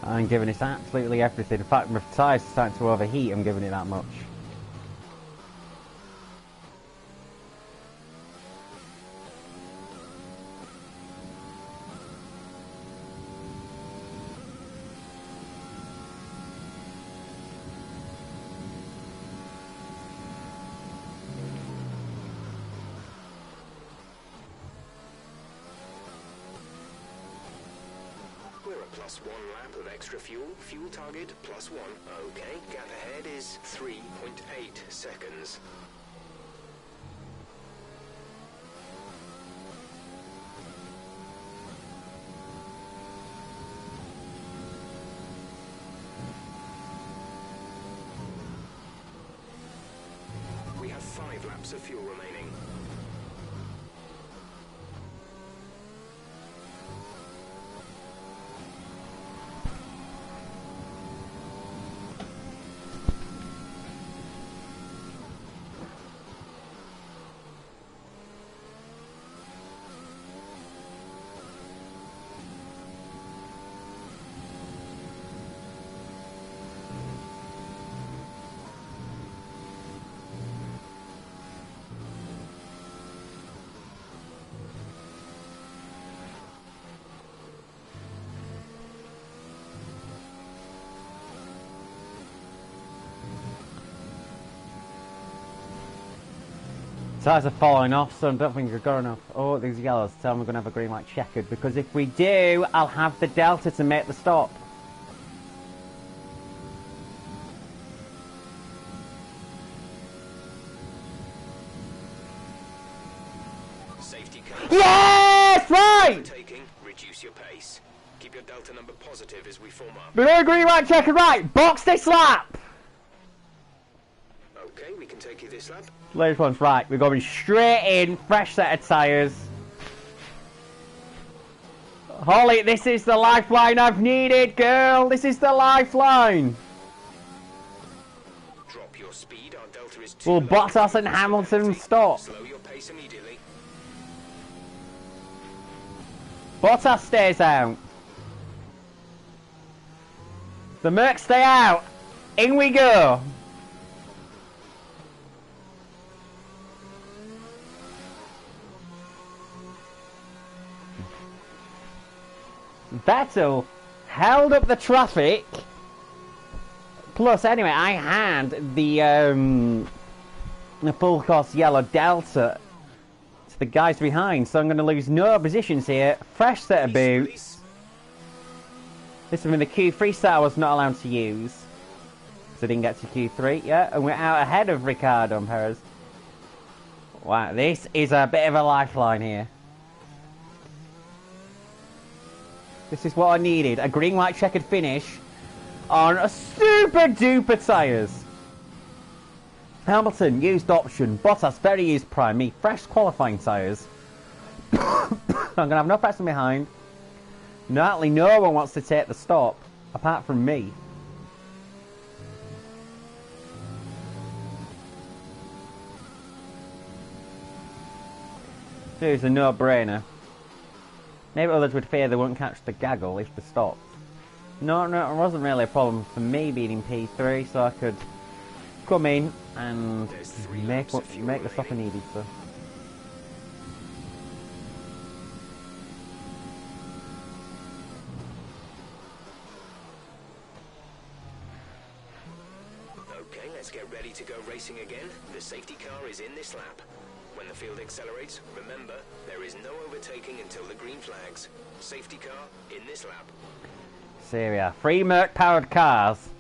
I'm giving it absolutely everything. In fact, my tyres are starting to overheat, I'm giving it that much. We're at +1 lap of extra fuel. Fuel target +1. Okay, gap ahead is 3.8 seconds. We have 5 laps of fuel remaining. Tyres are falling off, so I don't think we've got enough. Oh, these yellows tell me we're going to have a green light checkered, because if we do, I'll have the delta to make the stop. Safety car. Yes! Right! Overtaking, reduce your pace. Keep your delta number positive as we form up. We're going green light checkered, right! Box this lap! Okay, we can take you this lap. Latest one's right. We're going straight in, fresh set of tyres. Holly, this is the lifeline I've needed, girl. This is the lifeline. Drop your speed. Our delta is too Will low. Bottas and Hamilton stop? Slow your pace immediately. Bottas stays out. The Mercs stay out. In we go. Vettel held up the traffic. Plus, anyway, I had the full course yellow delta to the guys behind, so I'm going to lose no positions here. Fresh set of boots. This is when the Q3 star I was not allowed to use, so I didn't get to Q3. Yeah, and we're out ahead of Ricciardo and Perez. Wow, this is a bit of a lifeline here. This is what I needed. A green light checkered finish on a super duper tyres. Hamilton, used option. Bottas, very used prime. Me, fresh qualifying tyres. I'm going to have no pressing behind. Naturally, no one wants to take the stop, apart from me. Here's a no-brainer. Maybe others would fear they won't catch the gaggle if they stopped. No, it wasn't really a problem for me being in P3, so I could come in and make the stop I needed to. Okay, let's get ready to go racing again. The safety car is in this lap. When the field accelerates, remember, there is no overtaking until the green flags. Safety car in this lap. So here we are. 3 Merc powered cars.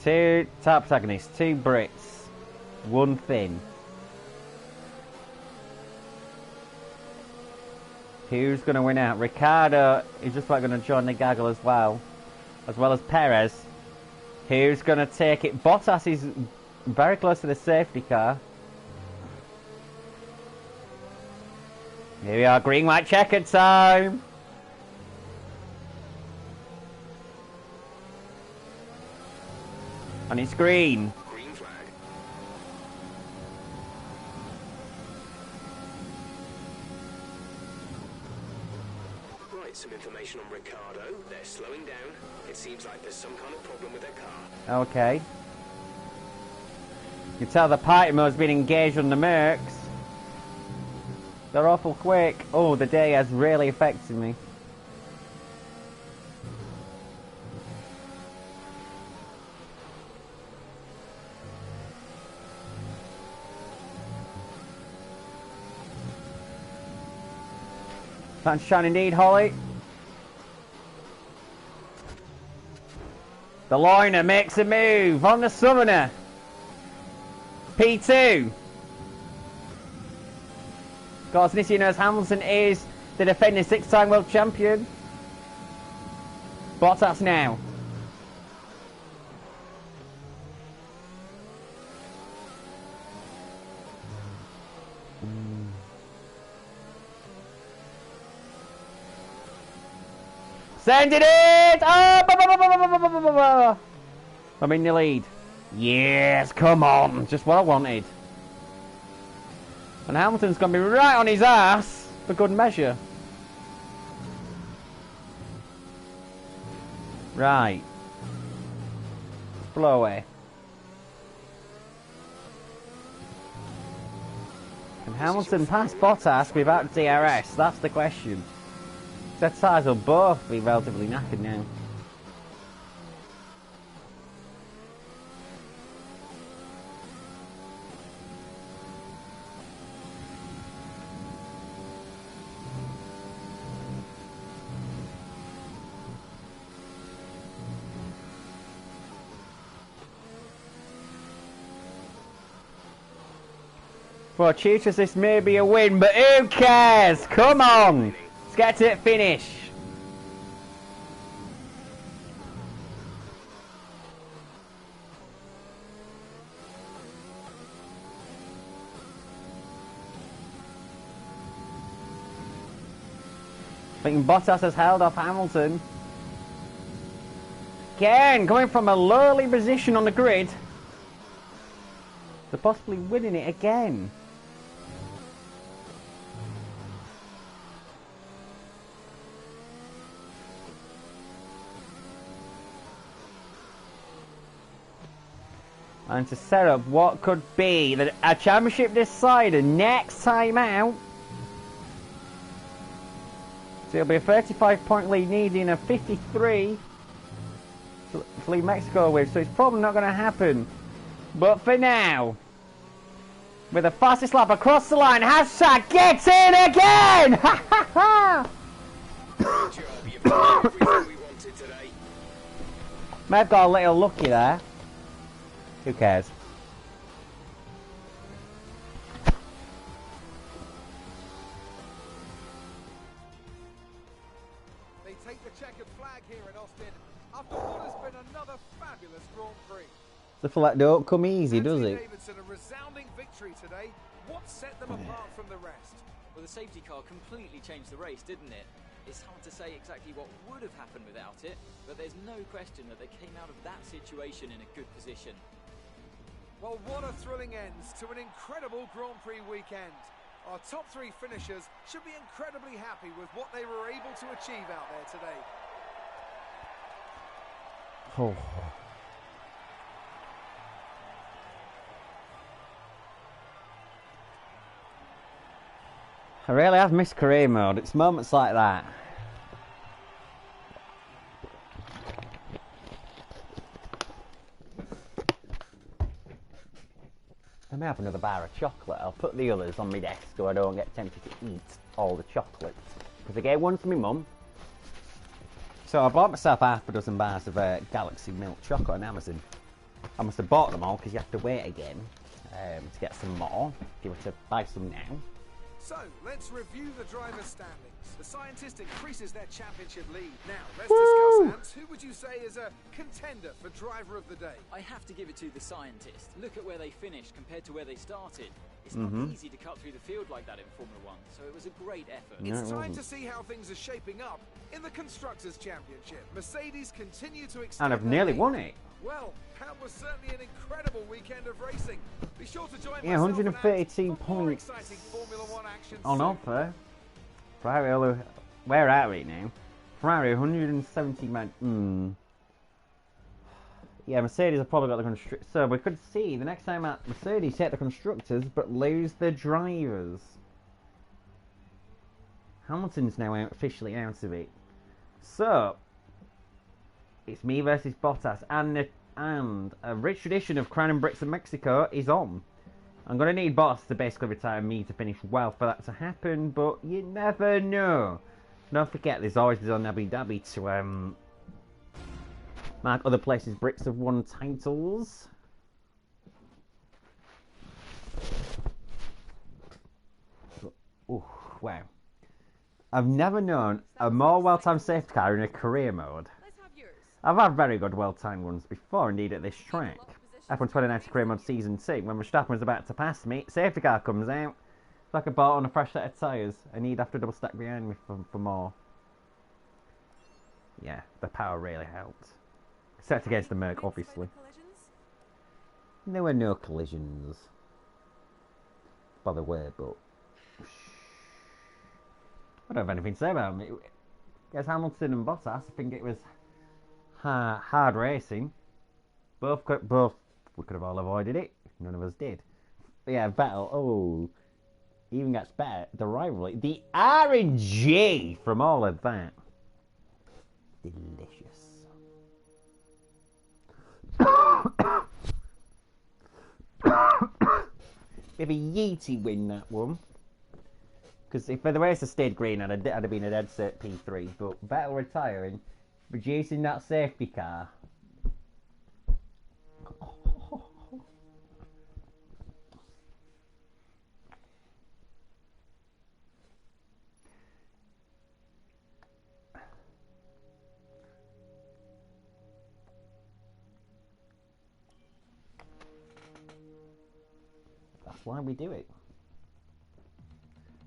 2 top protagonists, 2 Brits, 1 Finn. Who's going to win out? Ricciardo is just about going to join the gaggle as well as Perez. Who's going to take it? Bottas is very close to the safety car. Here we are, green light checkered time. And it's green. Green flag. Right, some information on Ricciardo. They're slowing down. It seems like there's some kind of problem with their car. Okay. You can tell the party mode's been engaged on the Mercs. They're awful quick. Oh, the day has really affected me. Sunshine indeed, Holly. The liner makes a move on the Summoner. P2. Of course, Nissi knows Hamilton is the defending 6-time world champion. Bottas now. Sending it! Oh, I'm in the lead. Yes, come on. Just what I wanted. And Hamilton's going to be right on his ass for good measure. Right. Blow away. Can Hamilton pass Bottas without DRS? That's the question. Their tyres will both be relatively knackered now. For Cheetahs, this may be a win, but who cares? Come on! Let's get to the finish. I think Bottas has held off Hamilton. Again, coming from a lowly position on the grid. They're possibly winning it again. And to set up what could be a championship decider next time out. So it'll be a 35-point lead needing a 53 to lead Mexico with. So it's probably not going to happen. But for now, with the fastest lap across the line, hashtag gets in again! Ha ha ha! May have got a little lucky there. Who cares? They take the checkered flag here in Austin after what has been another fabulous Grand Prix. The flag don't come easy, does Anthony it? Davidson, a resounding victory today. What set them apart from the rest? Well, the safety car completely changed the race, didn't it? It's hard to say exactly what would have happened without it, but there's no question that they came out of that situation in a good position. Well, what a thrilling end to an incredible Grand Prix weekend. Our top three finishers should be incredibly happy with what they were able to achieve out there today. Oh. I really have missed career mode. It's moments like that. I may have another bar of chocolate. I'll put the others on my desk so I don't get tempted to eat all the chocolates. Because I gave one to my mum. So I bought myself half a dozen bars of Galaxy Milk Chocolate on Amazon. I must have bought them all because you have to wait again to get some more. If you were to buy some now. So, let's review the driver's standings. The scientist increases their championship lead. Now, let's discuss, Ants. Who would you say is a contender for driver of the day? I have to give it to the scientist. Look at where they finished compared to where they started. It's not easy to cut through the field like that in Formula One, so it was a great effort. It's time to see how things are shaping up in the Constructors' Championship. Mercedes continue to extend And I've their nearly lead. won it. Well, that was certainly an incredible weekend of racing. Be sure to join Yeah, myself and 132 Ants for more points exciting Formula One action on soon. offer. Ferrari, where are we now? Ferrari 170 man. Yeah, Mercedes have probably got the constructors. So we could see the next time out Mercedes hit the constructors but lose the drivers. Hamilton's now officially out of it. So it's me versus Bottas, and a rich tradition of Crown and Brits in Mexico is on. I'm going to need Bottas to basically retire me to finish well for that to happen, but you never know. Don't forget, there's always been on Abu Dhabi to mark other places Brits have won titles. Oh, wow. I've never known a more well-timed safety car in a career mode. Let's have yours. I've had very good well-timed ones before, indeed, at this track. F1 2090 career mode season 2, when Verstappen was about to pass me, safety car comes out. It's like a ball on a fresh set of tyres. I need after double stack behind me for more. Yeah, the power really helped. Except against the Merc, obviously. There were no collisions. Well, there were, but I don't have anything to say about them. Against Hamilton and Bottas, I think it was hard racing. Both we could have all avoided it. None of us did. But yeah, Vettel. Oh, even gets better. The rivalry, the RNG from all of that. Delicious. Bit of a yeety win, that one. Because if the race had stayed green, I'd have been a dead cert P3. But Vettel retiring, producing that safety car. why we do it.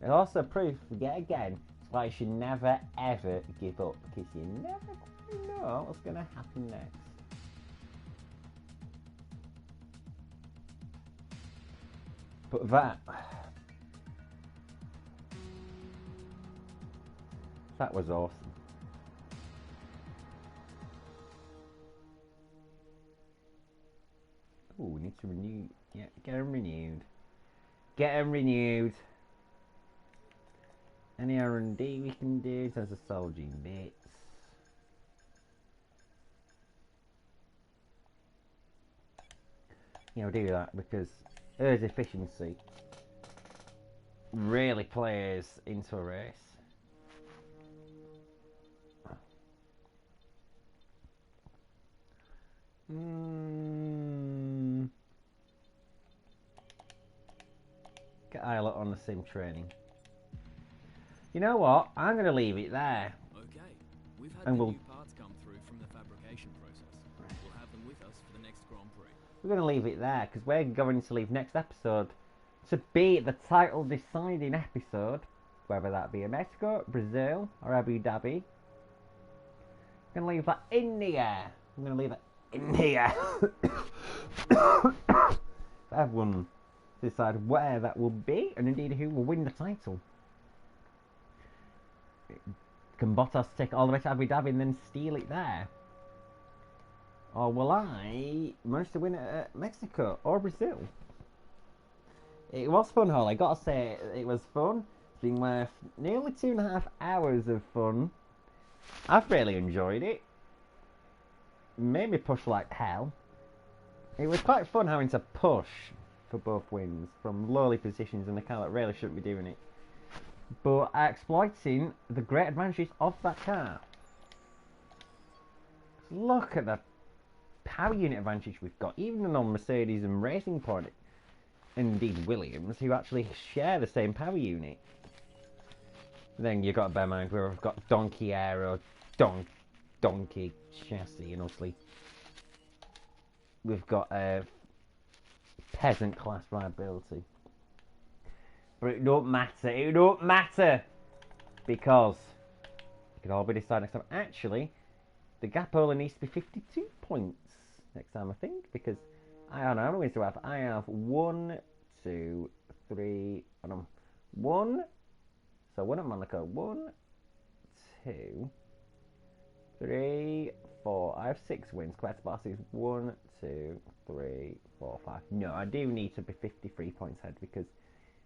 It's also proof, yet again, why you should never ever give up, because you never quite know what's going to happen next. But that was awesome. Oh, we need to renew. Yeah, get them renewed. Get them renewed. Any R&D we can do in terms of soldiering bits. Yeah, we'll do that because Earth's efficiency really plays into a race. Get ALAW on the sim training. You know what? I'm going to leave it there. Okay, we've had And the we'll... new parts come through from the fabrication process. We'll have them with us for the next Grand Prix. We're going to leave it there because we're going to leave next episode to be the title deciding episode, whether that be in Mexico, Brazil, or Abu Dhabi. I'm going to leave that in the air. I'm going to leave it in the air. Everyone decide where that will be and indeed who will win the title. Can Bottas take all the way to Abu Dhabi and then steal it there? Or will I manage to win it at Mexico or Brazil? It was fun, Holly. I gotta say, it was fun. It's been worth nearly 2.5 hours of fun. I've really enjoyed it. Made me push like hell. It was quite fun having to push for both wins from lowly positions in a car that really shouldn't be doing it. But exploiting the great advantages of that car. Look at the power unit advantage we've got, even on Mercedes and Racing Point, and indeed Williams, who actually share the same power unit. Then you've got to bear in mind where we've got Donkey Aero, Donkey Chassis, and obviously we've got peasant class viability. But it don't matter, because it could all be decided next time. Actually, the gap only needs to be 52 points next time, I think, because I don't know how many wins do I have. I have 1, 2, 3, one. So one at Monaco. 1, 2, 3, 4. I have 6 wins. Compared to Barcy's 1, 2, 3, 4, 5. No, I do need to be 53 points ahead because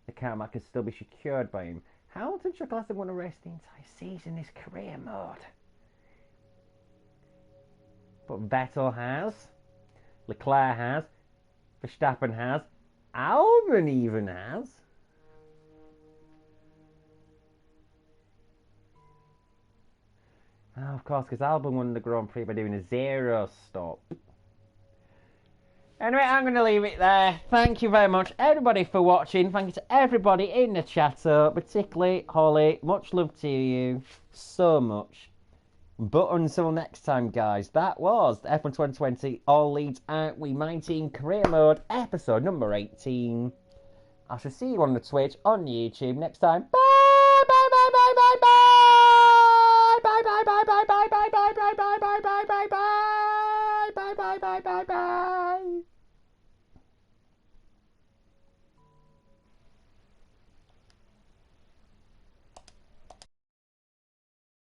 the Carmack can still be secured by him. Hamilton should have won a race the entire season in his career mode. But Vettel has, Leclerc has, Verstappen has, Albon even has. Oh, of course, because Albon won the Grand Prix by doing a 0 stop. Anyway, I'm going to leave it there. Thank you very much, everybody, for watching. Thank you to everybody in the chat, particularly Holly. Much love to you. So much. But until next time, guys, that was the F1 2020 All Leeds Out with MyTeam Career Mode, episode number 18. I shall see you on the Twitch, on YouTube next time. Bye!